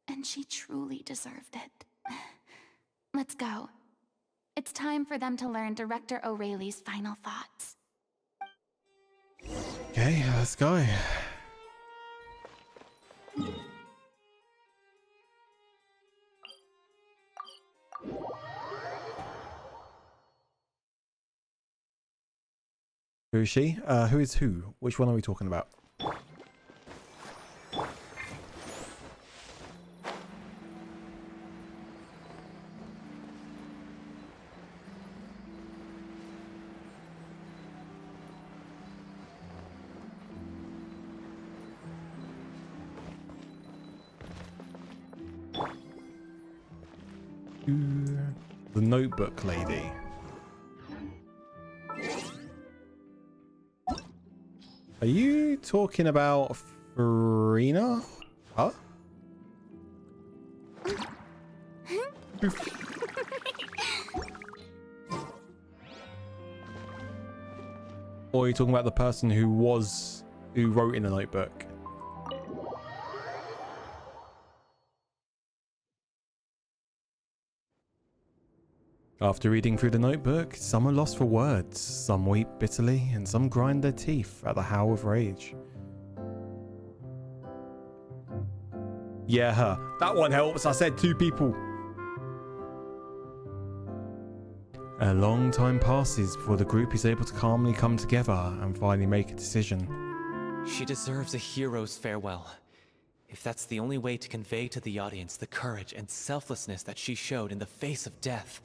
And she truly deserved it. Let's go. It's time for them to learn Director O'Reilly's final thoughts. Okay, let's go. Who is she? Who is who? Which one are we talking about? The notebook lady. Are you talking about Furina? Huh? Or are you talking about the person who wrote in the notebook? After reading through the notebook, some are lost for words, some weep bitterly, and some grind their teeth at the howl of rage. Yeah, her. That one helps. I said 2 people. A long time passes before the group is able to calmly come together and finally make a decision. She deserves a hero's farewell. If that's the only way to convey to the audience the courage and selflessness that she showed in the face of death,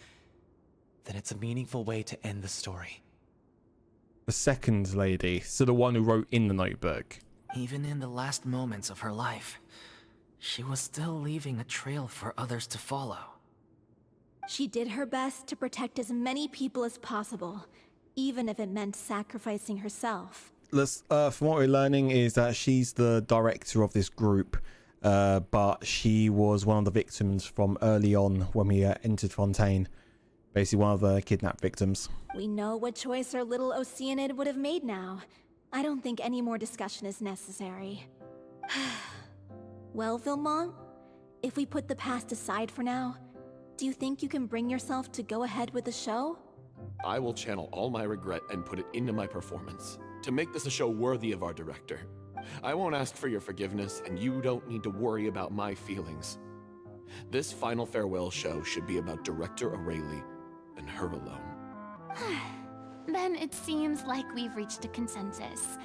then it's a meaningful way to end the story. The second lady, so the one who wrote in the notebook. Even in the last moments of her life, she was still leaving a trail for others to follow. She did her best to protect as many people as possible, even if it meant sacrificing herself. From what we're learning is that she's the director of this group, but she was one of the victims from early on when we entered Fontaine. Basically one of the kidnapped victims. We know what choice our little Oceanid would have made now. I don't think any more discussion is necessary. Well, Vilmont, if we put the past aside for now, do you think you can bring yourself to go ahead with the show? I will channel all my regret and put it into my performance, to make this a show worthy of our director. I won't ask for your forgiveness, and you don't need to worry about my feelings. This final farewell show should be about Director O'Reilly and her alone. Then it seems like we've reached a consensus.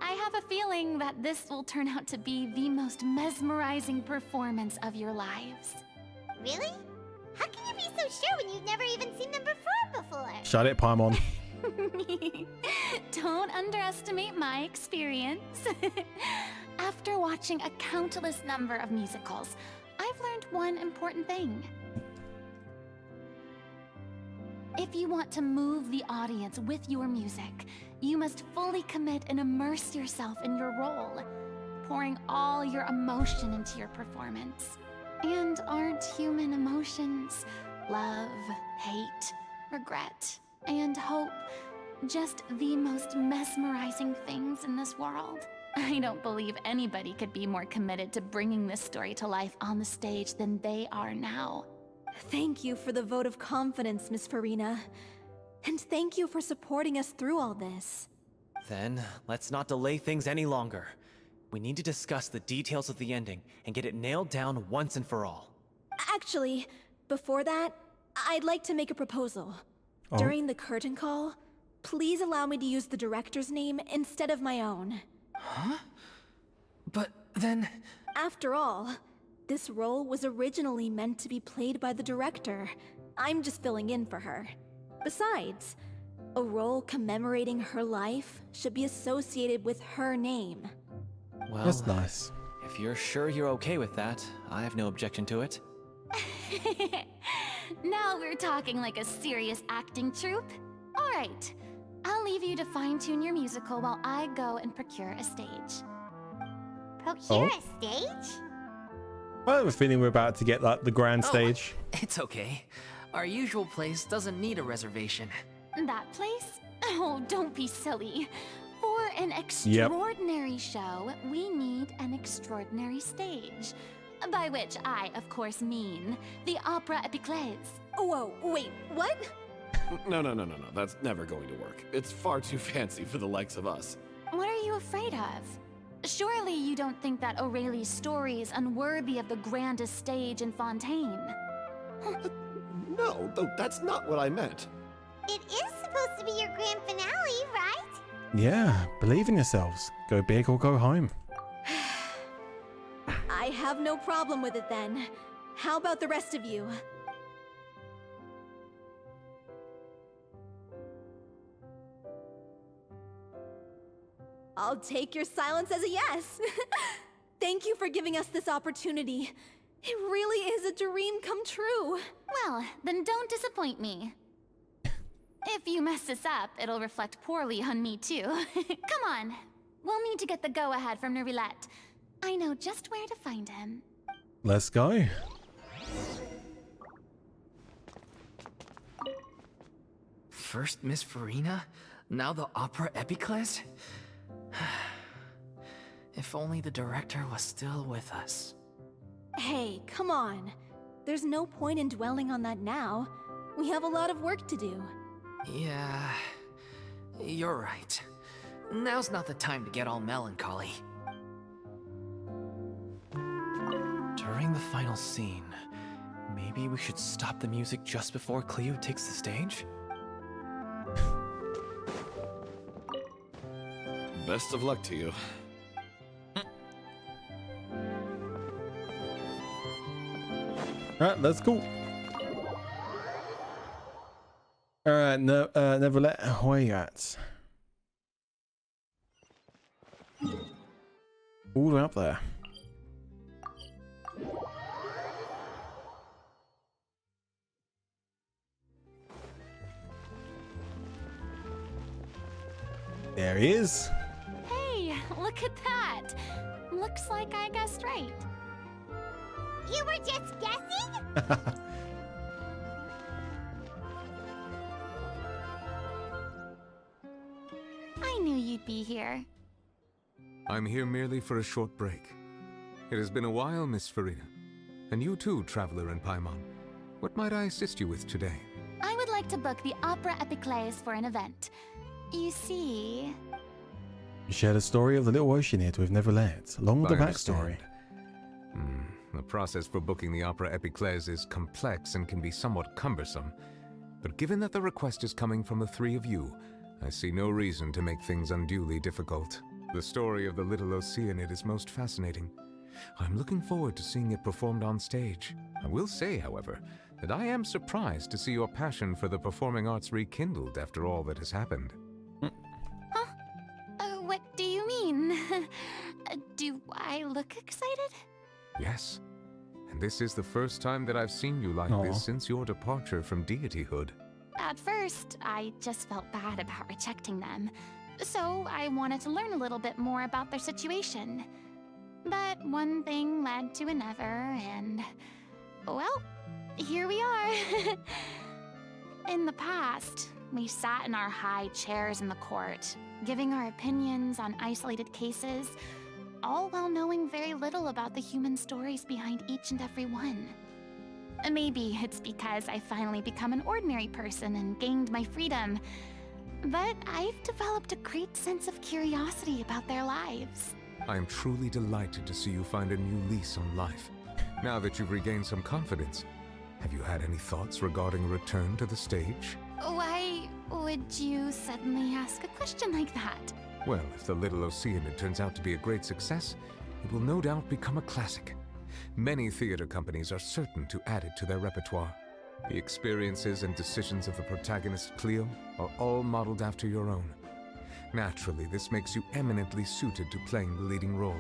I have a feeling that this will turn out to be the most mesmerizing performance of your lives. Really? How can you be so sure when you've never even seen them perform before? Shut it, Paimon. Don't underestimate my experience. After watching a countless number of musicals, I've learned one important thing. If you want to move the audience with your music, you must fully commit and immerse yourself in your role, pouring all your emotion into your performance. And aren't human emotions love, hate, regret, and hope just the most mesmerizing things in this world? I don't believe anybody could be more committed to bringing this story to life on the stage than they are now. Thank you for the vote of confidence, Miss Furina. And thank you for supporting us through all this. Then, let's not delay things any longer. We need to discuss the details of the ending and get it nailed down once and for all. Actually, before that, I'd like to make a proposal. Oh. During the curtain call, please allow me to use the director's name instead of my own. Huh? But then... After all, this role was originally meant to be played by the director. I'm just filling in for her. Besides, a role commemorating her life should be associated with her name. Well, That's nice. If you're sure you're okay with that, I have no objection to it. Now we're talking like a serious acting troupe. All right, I'll leave you to fine-tune your musical while I go and procure a stage. Procure a stage? I have a feeling we're about to get like the grand stage. It's okay. Our usual place doesn't need a reservation. That place? Oh, don't be silly. For an extraordinary show, we need an extraordinary stage. By which I, of course, mean the Opera Epiclese. Whoa, wait, what? No. That's never going to work. It's far too fancy for the likes of us. What are you afraid of? Surely you don't think that Aurelie's story is unworthy of the grandest stage in Fontaine? No, that's not what I meant. It is supposed to be your grand finale, right? Yeah, believe in yourselves. Go big or go home. I have no problem with it then. How about the rest of you? I'll take your silence as a yes. Thank you for giving us this opportunity. It really is a dream come true. Well, then don't disappoint me. If you mess this up, it'll reflect poorly on me too. Come on. We'll need to get the go-ahead from Nerilette. I know just where to find him. Let's go. First Miss Furina, now the Opera Epiclese? If only the director was still with us. Hey, come on. There's no point in dwelling on that now. We have a lot of work to do. Yeah, you're right. Now's not the time to get all melancholy. During the final scene, maybe we should stop the music just before Cleo takes the stage? Best of luck to you. Alright, let's go. Alright, Neverlet, where you at? All the way up there. There he is. Hey, look at that. Looks like I guessed right. You were just guessing? I knew you'd be here. I'm here merely for a short break. It has been a while, Miss Furina. And you too, traveler in Paimon. What might I assist you with today? I would like to book the Opera Epiclese for an event. You see... You share the story of the little Oceanid with Neverlet, along with the I backstory. The process for booking the Opera Epiclese is complex and can be somewhat cumbersome. But given that the request is coming from the three of you, I see no reason to make things unduly difficult. The story of the little Oceanid is most fascinating. I'm looking forward to seeing it performed on stage. I will say, however, that I am surprised to see your passion for the performing arts rekindled after all that has happened. Huh? What do you mean? Do I look excited? Yes. And this is the first time that I've seen you like this since your departure from deityhood. At first, I just felt bad about rejecting them, so I wanted to learn a little bit more about their situation. But one thing led to another, and well, here we are. In the past, we sat in our high chairs in the court, giving our opinions on isolated cases, all while knowing very little about the human stories behind each and every one. Maybe it's because I finally become an ordinary person and gained my freedom, but I've developed a great sense of curiosity about their lives. I am truly delighted to see you find a new lease on life. Now that you've regained some confidence, have you had any thoughts regarding a return to the stage? Why would you suddenly ask a question like that? Well, if the Little Oceanid turns out to be a great success, it will no doubt become a classic. Many theater companies are certain to add it to their repertoire. The experiences and decisions of the protagonist, Cleo, are all modeled after your own. Naturally, this makes you eminently suited to playing the leading role.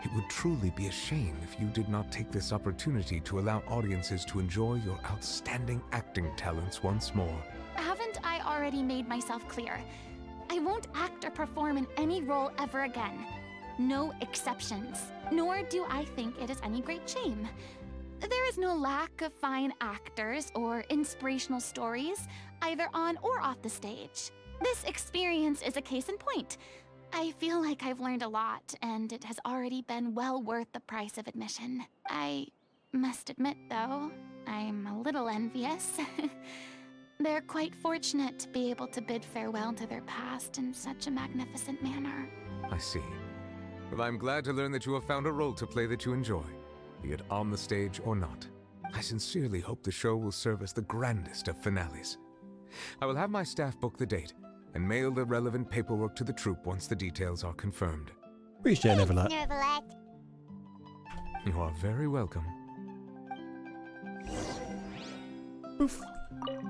It would truly be a shame if you did not take this opportunity to allow audiences to enjoy your outstanding acting talents once more. Haven't I already made myself clear? I won't act or perform in any role ever again. No exceptions. Nor do I think it is any great shame. There is no lack of fine actors or inspirational stories, either on or off the stage. This experience is a case in point. I feel like I've learned a lot, and it has already been well worth the price of admission. I must admit, though, I'm a little envious. They're quite fortunate to be able to bid farewell to their past in such a magnificent manner. I see. Well, I'm glad to learn that you have found a role to play that you enjoy, be it on the stage or not. I sincerely hope the show will serve as the grandest of finales. I will have my staff book the date and mail the relevant paperwork to the troupe once the details are confirmed. Appreciate it, Neverlet. Nervalet. You are very welcome. Oof.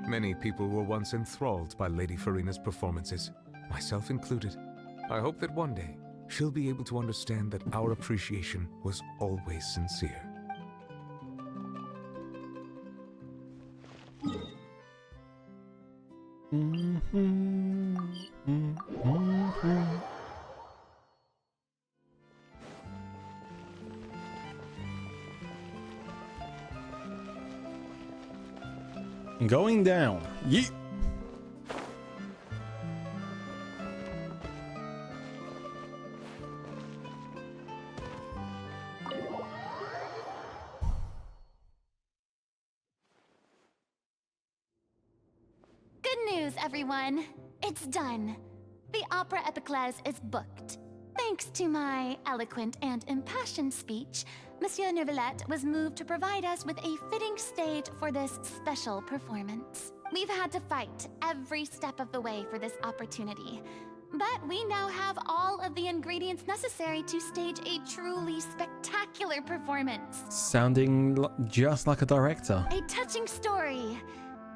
Many people were once enthralled by Lady Furina's performances, myself included. I hope that one day she'll be able to understand that our appreciation was always sincere. Going down. Yeet. Good news, everyone. It's done. The Opera Epiclese is booked. Thanks to my eloquent and impassioned speech, Monsieur Nervalet was moved to provide us with a fitting stage for this special performance. We've had to fight every step of the way for this opportunity, but we now have all of the ingredients necessary to stage a truly spectacular performance. Sounding just like a director. A touching story,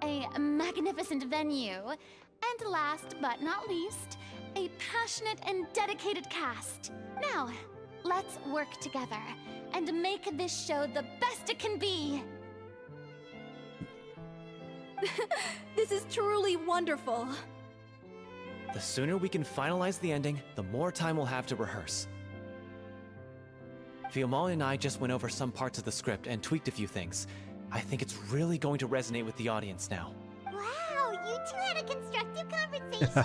a magnificent venue, and last but not least, a passionate and dedicated cast. Now, let's work together and make this show the best it can be. This is truly wonderful. The sooner we can finalize the ending, the more time we'll have to rehearse. Fiamma and I just went over some parts of the script and tweaked a few things. I think it's really going to resonate with the audience now. Wow, you two had a constructive conversation?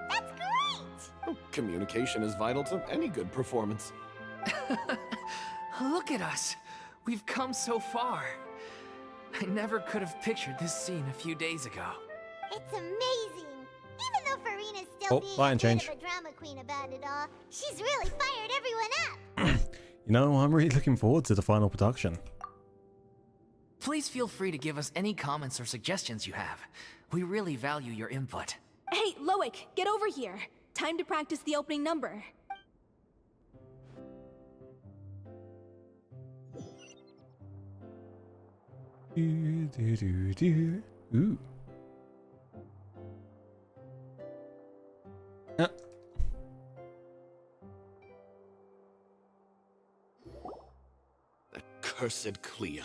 That's great! Oh, communication is vital to any good performance. Look at us. We've come so far. I never could have pictured this scene a few days ago. It's amazing. Even though Furina's still being line a bit change. of a drama queen about it all, she's really fired everyone up. You know, I'm really looking forward to the final production. Please feel free to give us any comments or suggestions you have. We really value your input. Hey, Loic, get over here. Time to practice the opening number. Ooh. Cursed Cleo.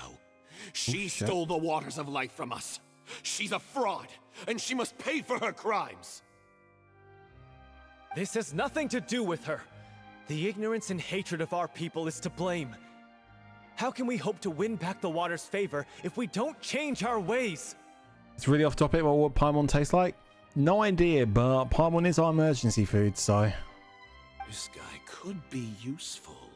She shit. stole the waters of life from us. She's a fraud, and she must pay for her crimes. This has nothing to do with her. The ignorance and hatred of our people is to blame. How can we hope to win back the water's favor if we don't change our ways? It's really off topic about what Paimon tastes like. No idea, but Paimon is our emergency food, so... This guy could be useful.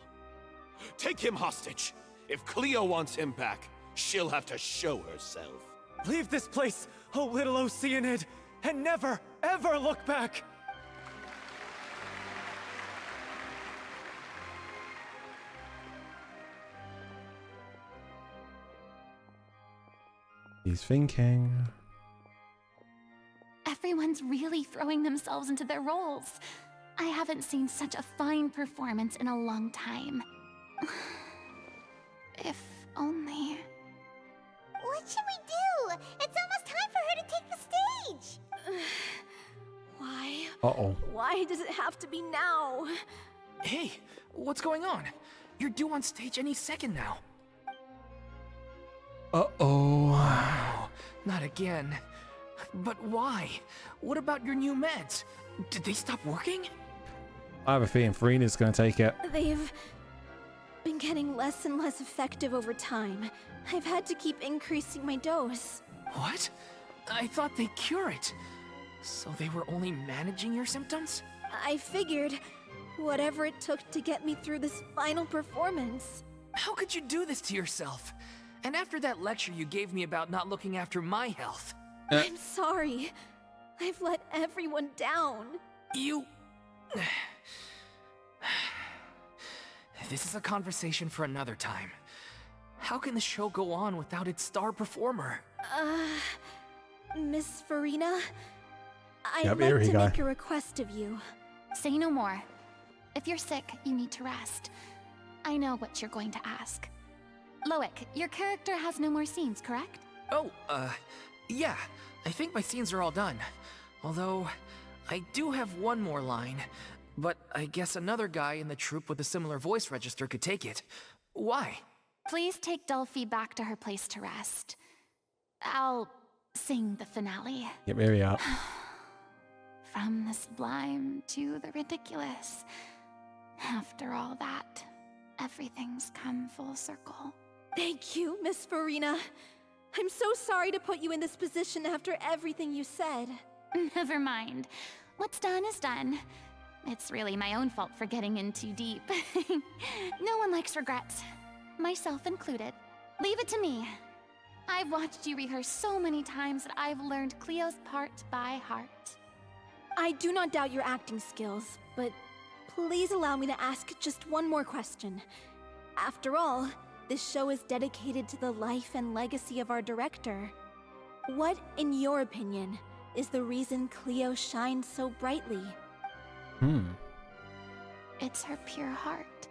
Take him hostage. If Cleo wants him back, she'll have to show herself. Leave this place, oh little Oceanid, and never, ever look back! He's thinking. Everyone's really throwing themselves into their roles. I haven't seen such a fine performance in a long time. If only... What should we do? It's almost time for her to take the stage! Why? Uh-oh. Why does it have to be now? Hey, what's going on? You're due on stage any second now. Uh-oh. Oh, not again. But why? What about your new meds? Did they stop working? I have a feeling Furina's going to take it. They've been getting less and less effective over time. I've had to keep increasing my dose. What? I thought they cure it. So they were only managing your symptoms? I figured whatever it took to get me through this final performance. How could you do this to yourself? And after that lecture you gave me about not looking after my health. I'm sorry. I've let everyone down. You... This is a conversation for another time. How can the show go on without its star performer? Miss Furina? I'd Yep, like here to we go. make a request of you. Say no more. If you're sick, you need to rest. I know what you're going to ask. Loic, your character has no more scenes, correct? Oh, yeah. I think my scenes are all done. Although, I do have one more line. But I guess another guy in the troupe with a similar voice register could take it. Why? Please take Delphi back to her place to rest. I'll sing the finale. Yep, here we are. From the sublime to the ridiculous. After all that, everything's come full circle. Thank you, Miss Furina. I'm so sorry to put you in this position after everything you said. Never mind. What's done is done. It's really my own fault for getting in too deep. No one likes regrets, myself included. Leave it to me. I've watched you rehearse so many times that I've learned Cleo's part by heart. I do not doubt your acting skills, but please allow me to ask just one more question. After all, this show is dedicated to the life and legacy of our director. What, in your opinion, is the reason Cleo shines so brightly? It's her pure heart.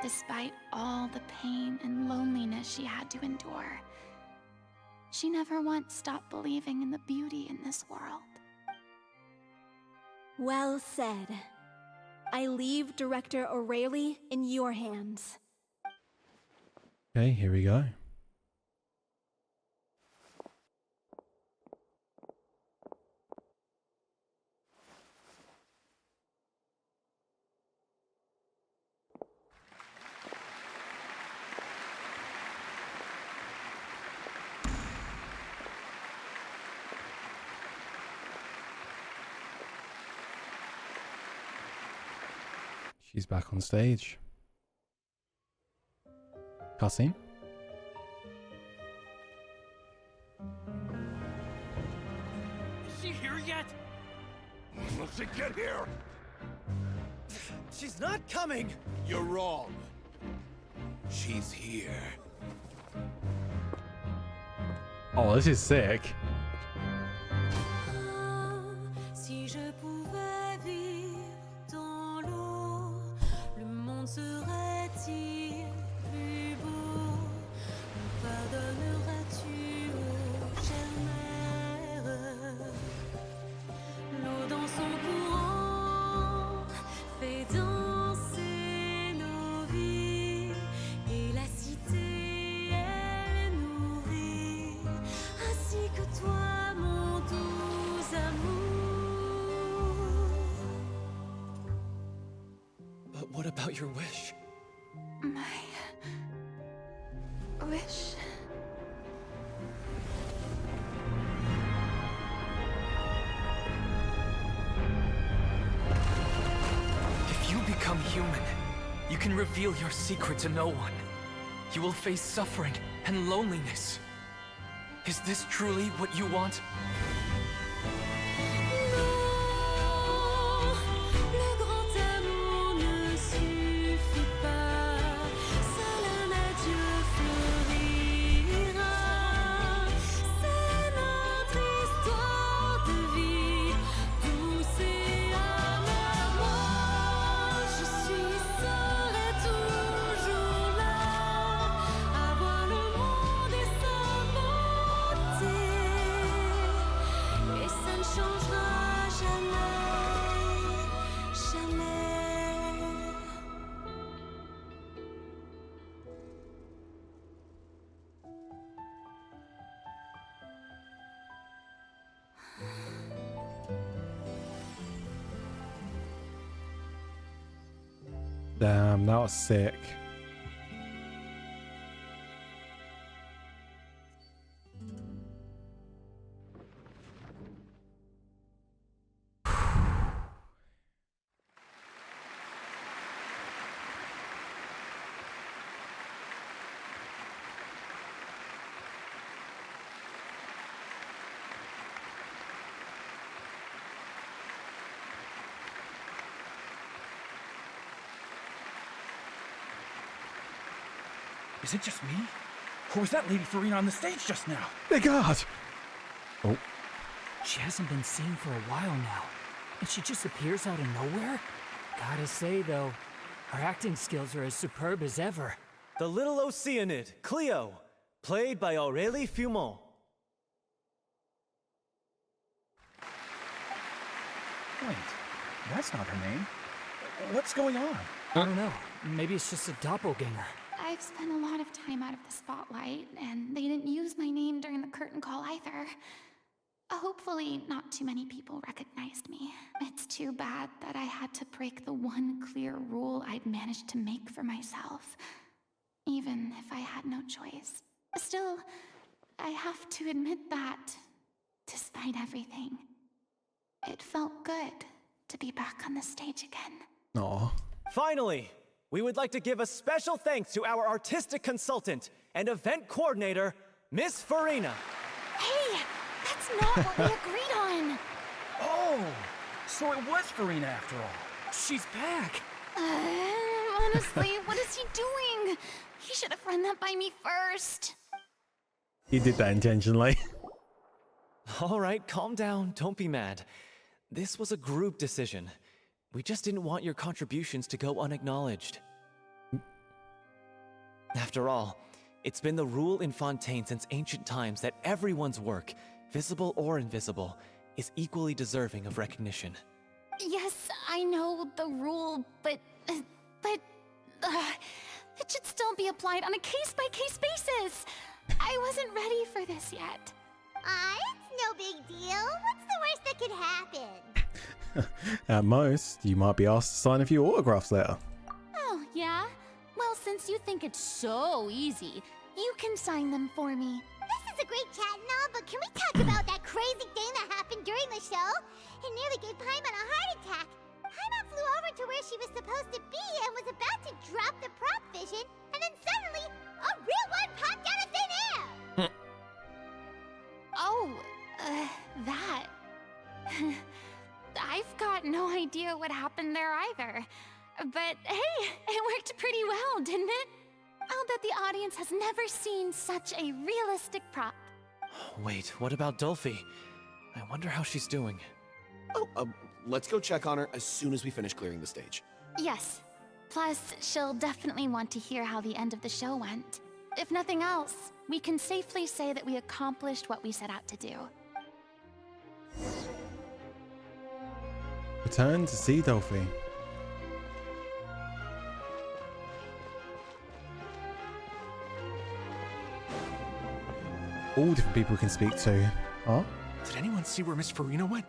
Despite all the pain and loneliness she had to endure, she never once stopped believing in the beauty in this world. Well said. I leave Director O'Reilly in your hands. Okay, here we go. She's back on stage. Cutscene. Is she here yet? Will she get here? She's not coming! You're wrong. She's here. Oh, this is sick. Si je pouvais vivre dans l'eau, le monde serait-il plus beau? Me pardonneras-tu, ô chère mère? L'eau dans son courant fait danser nos vies, et la cité elle nourrit, ainsi que But what about your wish? My wish. If you become human, you can reveal your secret to no one. You will face suffering and loneliness. Is this truly what you want? Le grand amour ne suffit pas, seul un adieu fleurira. C'est notre histoire de vie, douce et amère. Moi, je serai toujours là, à voir le monde et sa beauté, et ça ne changera jamais, jamais. Damn, that was sick. Is it just me? Or was that Lady Furina on the stage just now? Big God! Oh. She hasn't been seen for a while now, and she just appears out of nowhere? Gotta say, though, her acting skills are as superb as ever. The little Oceanid, Cleo, played by Aurélie Fumont. Wait, that's not her name. What's going on? I don't know. Maybe it's just a doppelganger. I've spent a lot of time out of the spotlight, and they didn't use my name during the curtain call either. Hopefully, not too many people recognized me. It's too bad that I had to break the one clear rule I'd managed to make for myself, even if I had no choice. Still, I have to admit that, despite everything, it felt good to be back on the stage again. Aw. Finally, we would like to give a special thanks to our artistic consultant and event coordinator, Miss Furina. Hey, that's not what we agreed on. Oh, so it was Furina after all. She's back. Honestly, what is he doing? He should have run that by me first. He did that intentionally. All right, calm down. Don't be mad. This was a group decision. We just didn't want your contributions to go unacknowledged. After all, it's been the rule in Fontaine since ancient times that everyone's work, visible or invisible, is equally deserving of recognition. Yes, I know the rule, but it should still be applied on a case-by-case basis. I wasn't ready for this yet. It's no big deal. What's the worst that could happen? At most, you might be asked to sign a few autographs later. Oh, yeah? Well, since you think it's so easy, you can sign them for me. This is a great chat and all, but can we talk about that crazy thing that happened during the show? It nearly gave Paimon a heart attack. Paimon flew over to where she was supposed to be and was about to drop the prop vision, and then suddenly, a real one popped out of thin air! Oh, that. I've got no idea what happened there either. But hey, it worked pretty well, didn't it? I'll bet the audience has never seen such a realistic prop. Wait, what about Dolphy? I wonder how she's doing. Oh, let's go check on her as soon as we finish clearing the stage. Yes. Plus, she'll definitely want to hear how the end of the show went. If nothing else, we can safely say that we accomplished what we set out to do. Return to see Dolphy. All different people we can speak to. Huh? Did anyone see where Miss Furina went?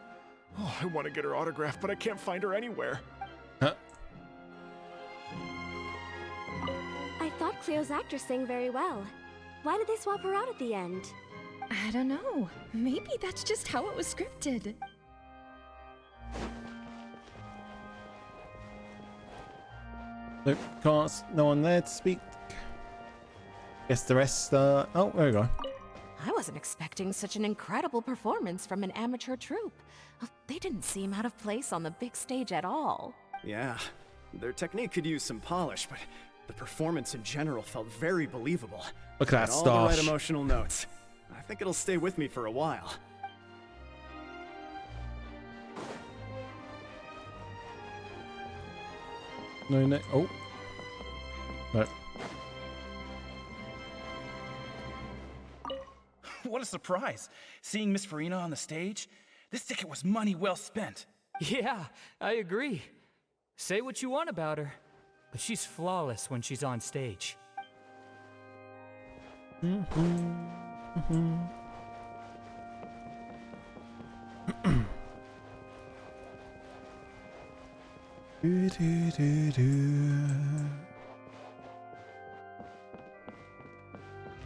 Oh, I want to get her autograph, but I can't find her anywhere. Huh? thought Cleo's actress sang very well. Why did they swap her out at the end? I don't know. Maybe that's just how it was scripted. Nope, no one there to speak. Guess the rest, oh, there we go. I wasn't expecting such an incredible performance from an amateur troupe. They didn't seem out of place on the big stage at all. Yeah, their technique could use some polish, but the performance in general felt very believable. Look at that all the right stash. emotional notes. I think it'll stay with me for a while. No, oh. No. What a surprise! Seeing Miss Furina on the stage? This ticket was money well spent. Yeah, I agree. Say what you want about her, but she's flawless when she's on stage.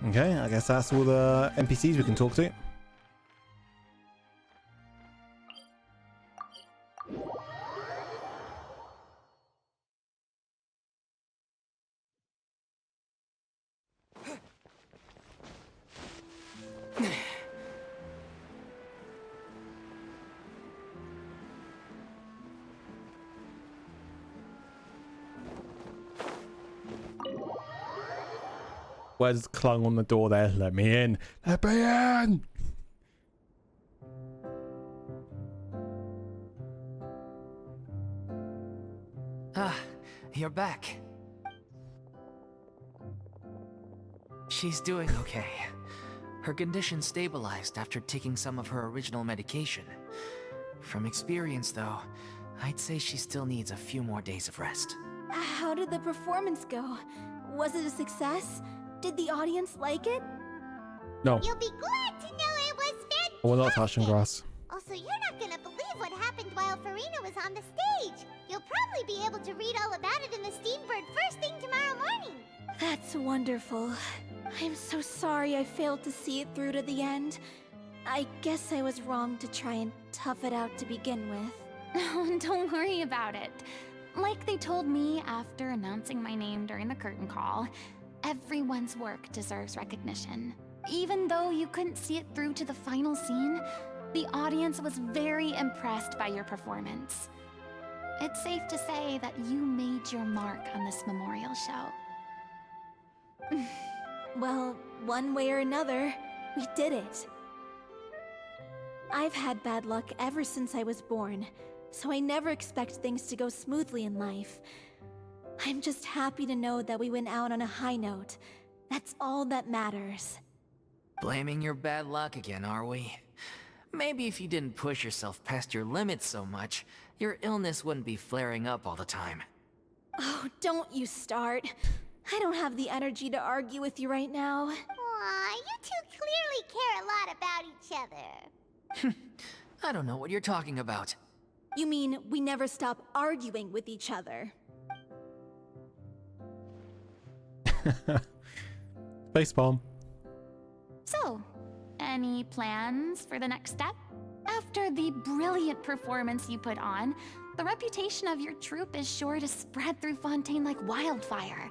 Okay, I guess that's all the NPCs we can talk to. Wes clung on the door there. Let me in. Let me in. Ah, you're back. She's doing okay. Her condition stabilized after taking some of her original medication. From experience, though, I'd say she still needs a few more days of rest. How did the performance go? Was it a success? Did the audience like it? No. You'll be glad to know it was fantastic. We're not touching grass. Also, you're not gonna believe what happened while Furina was on the stage. You'll probably be able to read all about it in the Steambird first thing tomorrow morning. That's wonderful. I'm so sorry I failed to see it through to the end. I guess I was wrong to try and tough it out to begin with. Oh, don't worry about it. Like they told me after announcing my name during the curtain call, everyone's work deserves recognition. Even though you couldn't see it through to the final scene, the audience was very impressed by your performance. It's safe to say that you made your mark on this memorial show. Well, one way or another, we did it. I've had bad luck ever since I was born, so I never expect things to go smoothly in life. I'm just happy to know that we went out on a high note. That's all that matters. Blaming your bad luck again, are we? Maybe if you didn't push yourself past your limits so much, your illness wouldn't be flaring up all the time. Oh, don't you start. I don't have the energy to argue with you right now. Aw, you two clearly care a lot about each other. I don't know what you're talking about. You mean we never stop arguing with each other? Facepalm. So, any plans for the next step? After the brilliant performance you put on, the reputation of your troupe is sure to spread through Fontaine like wildfire.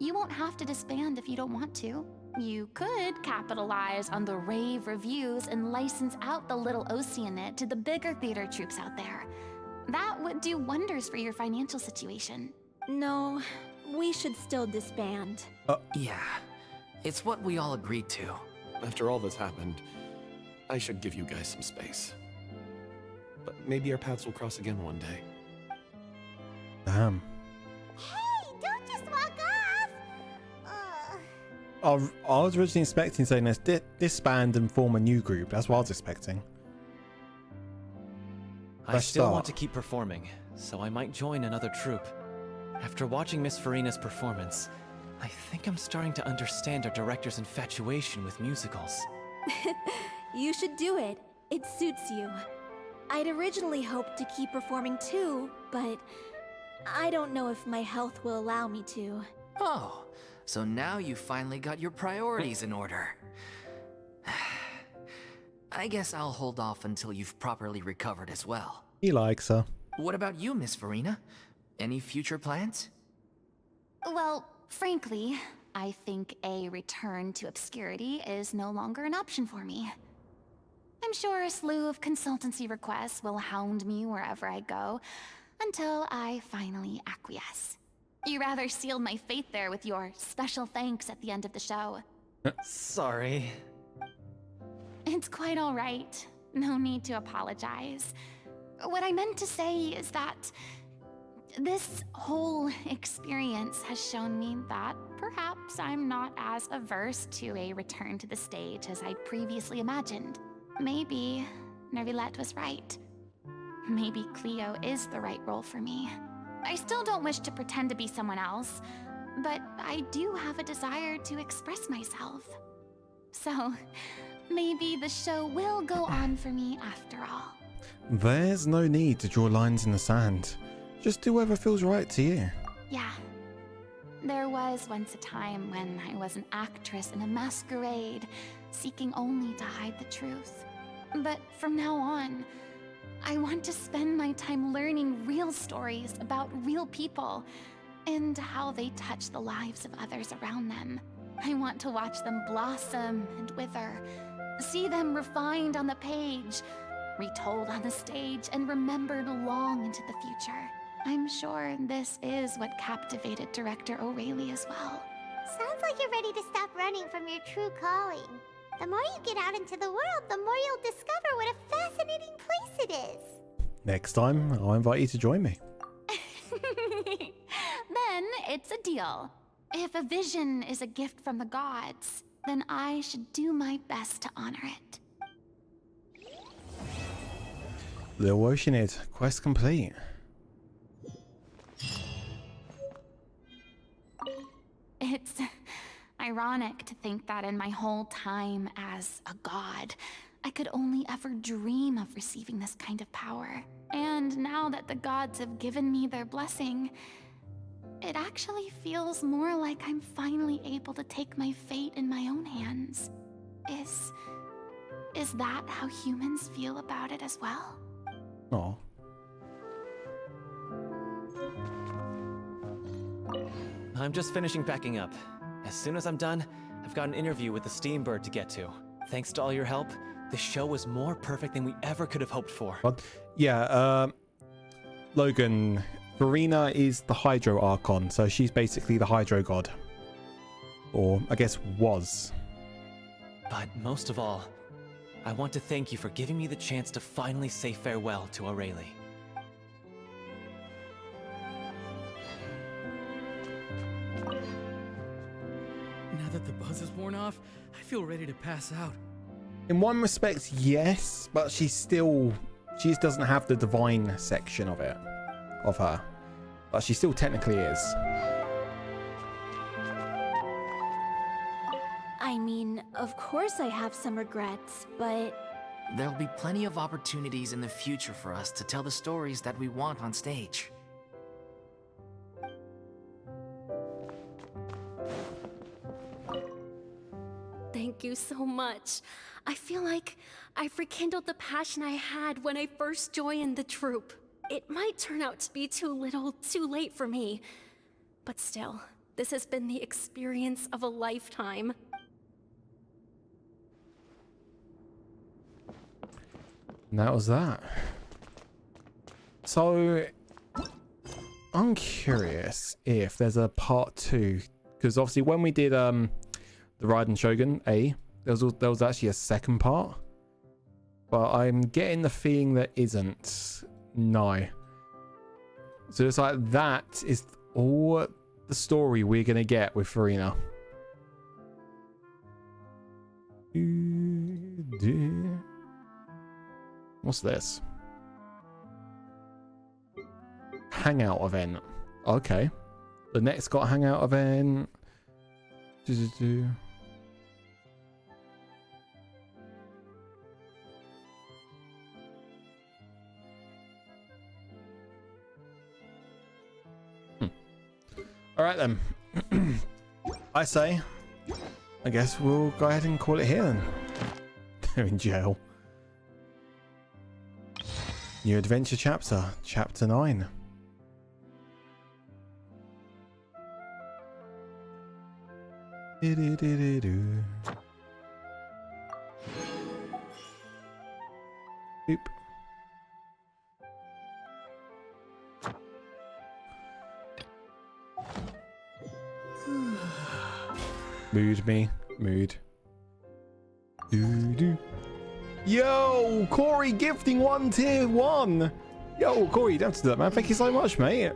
You won't have to disband if you don't want to. You could capitalize on the rave reviews and license out the little Oceanid to the bigger theater troupes out there. That would do wonders for your financial situation. No, we should still disband. Yeah, it's what we all agreed to. After all that's happened, I should give you guys some space. But maybe our paths will cross again one day. Damn. Hey, don't just walk off! I was originally expecting saying let's disband and form a new group. That's what I was expecting. I still want to keep performing, so I might join another troupe. After watching Miss Furina's performance, I think I'm starting to understand our director's infatuation with musicals. You should do it. It suits you. I'd originally hoped to keep performing too, but I don't know if my health will allow me to. Oh, So now you finally got your priorities in order. I guess I'll hold off until you've properly recovered as well. He likes her. What about you, Miss Furina? Any future plans? Well, frankly, I think a return to obscurity is no longer an option for me. I'm sure a slew of consultancy requests will hound me wherever I go, until I finally acquiesce. You rather sealed my fate there with your special thanks at the end of the show. Sorry. It's quite all right. No need to apologize. What I meant to say is that this whole experience has shown me that perhaps I'm not as averse to a return to the stage as I'd previously imagined. Maybe Nervilette was right. Maybe Cleo is the right role for me. I still don't wish to pretend to be someone else, but I do have a desire to express myself. So, maybe the show will go on for me after all. There's no need to draw lines in the sand. Just do whatever feels right to you. Yeah. There was once a time when I was an actress in a masquerade, seeking only to hide the truth. But from now on, I want to spend my time learning real stories about real people and how they touch the lives of others around them. I want to watch them blossom and wither, see them refined on the page, retold on the stage, and remembered long into the future. I'm sure this is what captivated director O'Reilly as well. Sounds like you're ready to stop running from your true calling. The more you get out into the world, the more you'll discover what a fascinating place it is. Next time, I'll invite you to join me. Then it's a deal. If a vision is a gift from the gods, then I should do my best to honor it. Little Oceanid, quest complete. It's ironic to think that in my whole time as a god, I could only ever dream of receiving this kind of power. And now that the gods have given me their blessing, it actually feels more like I'm finally able to take my fate in my own hands. Is that how humans feel about it as well? Aw. I'm just finishing packing up. As soon as I'm done, I've got an interview with the Steambird to get to. Thanks to all your help, the show was more perfect than we ever could have hoped for. Yeah, Logan, Furina is the Hydro Archon, so she's basically the Hydro God. Or, I guess, was. But most of all, I want to thank you for giving me the chance to finally say farewell to O'Reilly. Now that the buzz is worn off, I feel ready to pass out. In one respect, yes, but she just doesn't have the divine section of it, of her. But she still technically is. I mean, of course I have some regrets, but... There'll be plenty of opportunities in the future for us to tell the stories that we want on stage. Thank you so much. I feel like I've rekindled the passion I had when I first joined the troupe. It might turn out to be too little, too late for me. But still, this has been the experience of a lifetime. And that was that. So, I'm curious if there's a part 2, because obviously when we did the Raiden Shogun A, there was actually a second part, but I'm getting the feeling there isn't. No. So it's like that is all the story we're gonna get with Furina. What's this? Hangout event. Okay. The next got a hangout event. All right then. I say, I guess we'll go ahead and call it here then. They're in jail. New adventure chapter, chapter 9. Boop. Mood me. Mood. Doo-doo. Yo, Corey gifting 1 tier 1. Yo, Corey, you don't have to do that, man. Thank you so much, mate.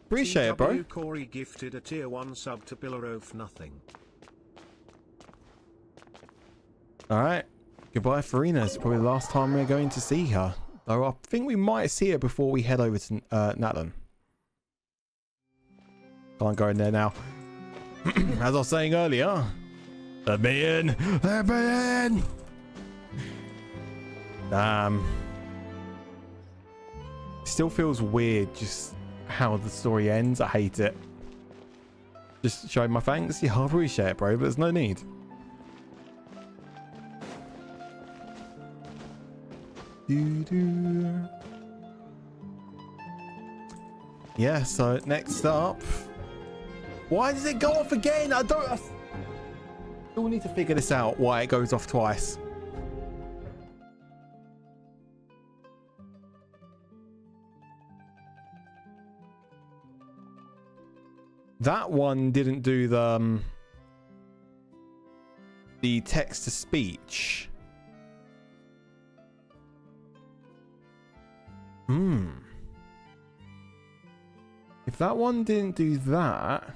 Appreciate it, bro. Corey gifted a tier 1 sub to Pillaroaf nothing. Alright. Goodbye, Furina. It's probably the last time we're going to see her. Though I think we might see her before we head over to Natlan. Can't go in there now. As I was saying earlier, let me in. Let me in. Still feels weird just how the story ends. I hate it. Just showing my thanks. Yeah, I appreciate it, bro, but there's no need. Yeah, so next up. Why does it go off again? I still need to figure this out, why it goes off twice. That one didn't do the text to speech. If that one didn't do that,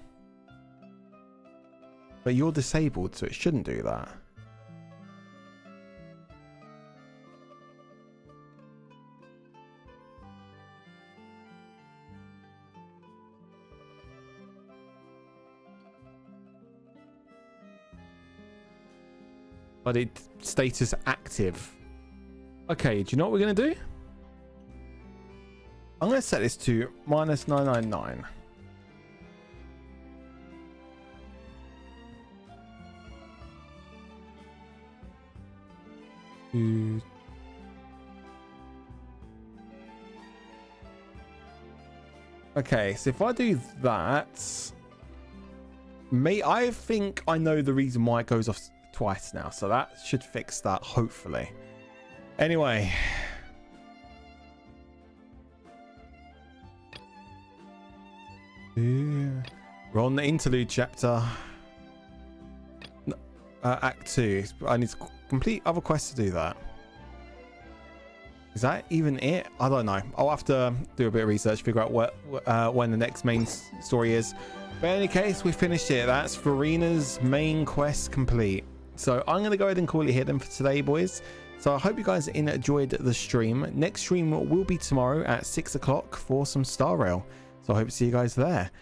but you're disabled, so it shouldn't do that. But it status active. Okay, do you know what we're going to do? I'm going to set this to -999. Okay, so if I do that, I think I know the reason why it goes off twice now, so that should fix that, hopefully. Anyway. We're on the interlude chapter. Act 2. I need to complete other quests to do that. Is that even it? I don't know. I'll have to do a bit of research, figure out when the next main story is. But in any case, we finished it. That's Furina's main quest complete. So I'm going to go ahead and call it here then for today, boys. So I hope you guys enjoyed the stream. Next stream will be tomorrow at 6 o'clock for some Star Rail. So I hope to see you guys there.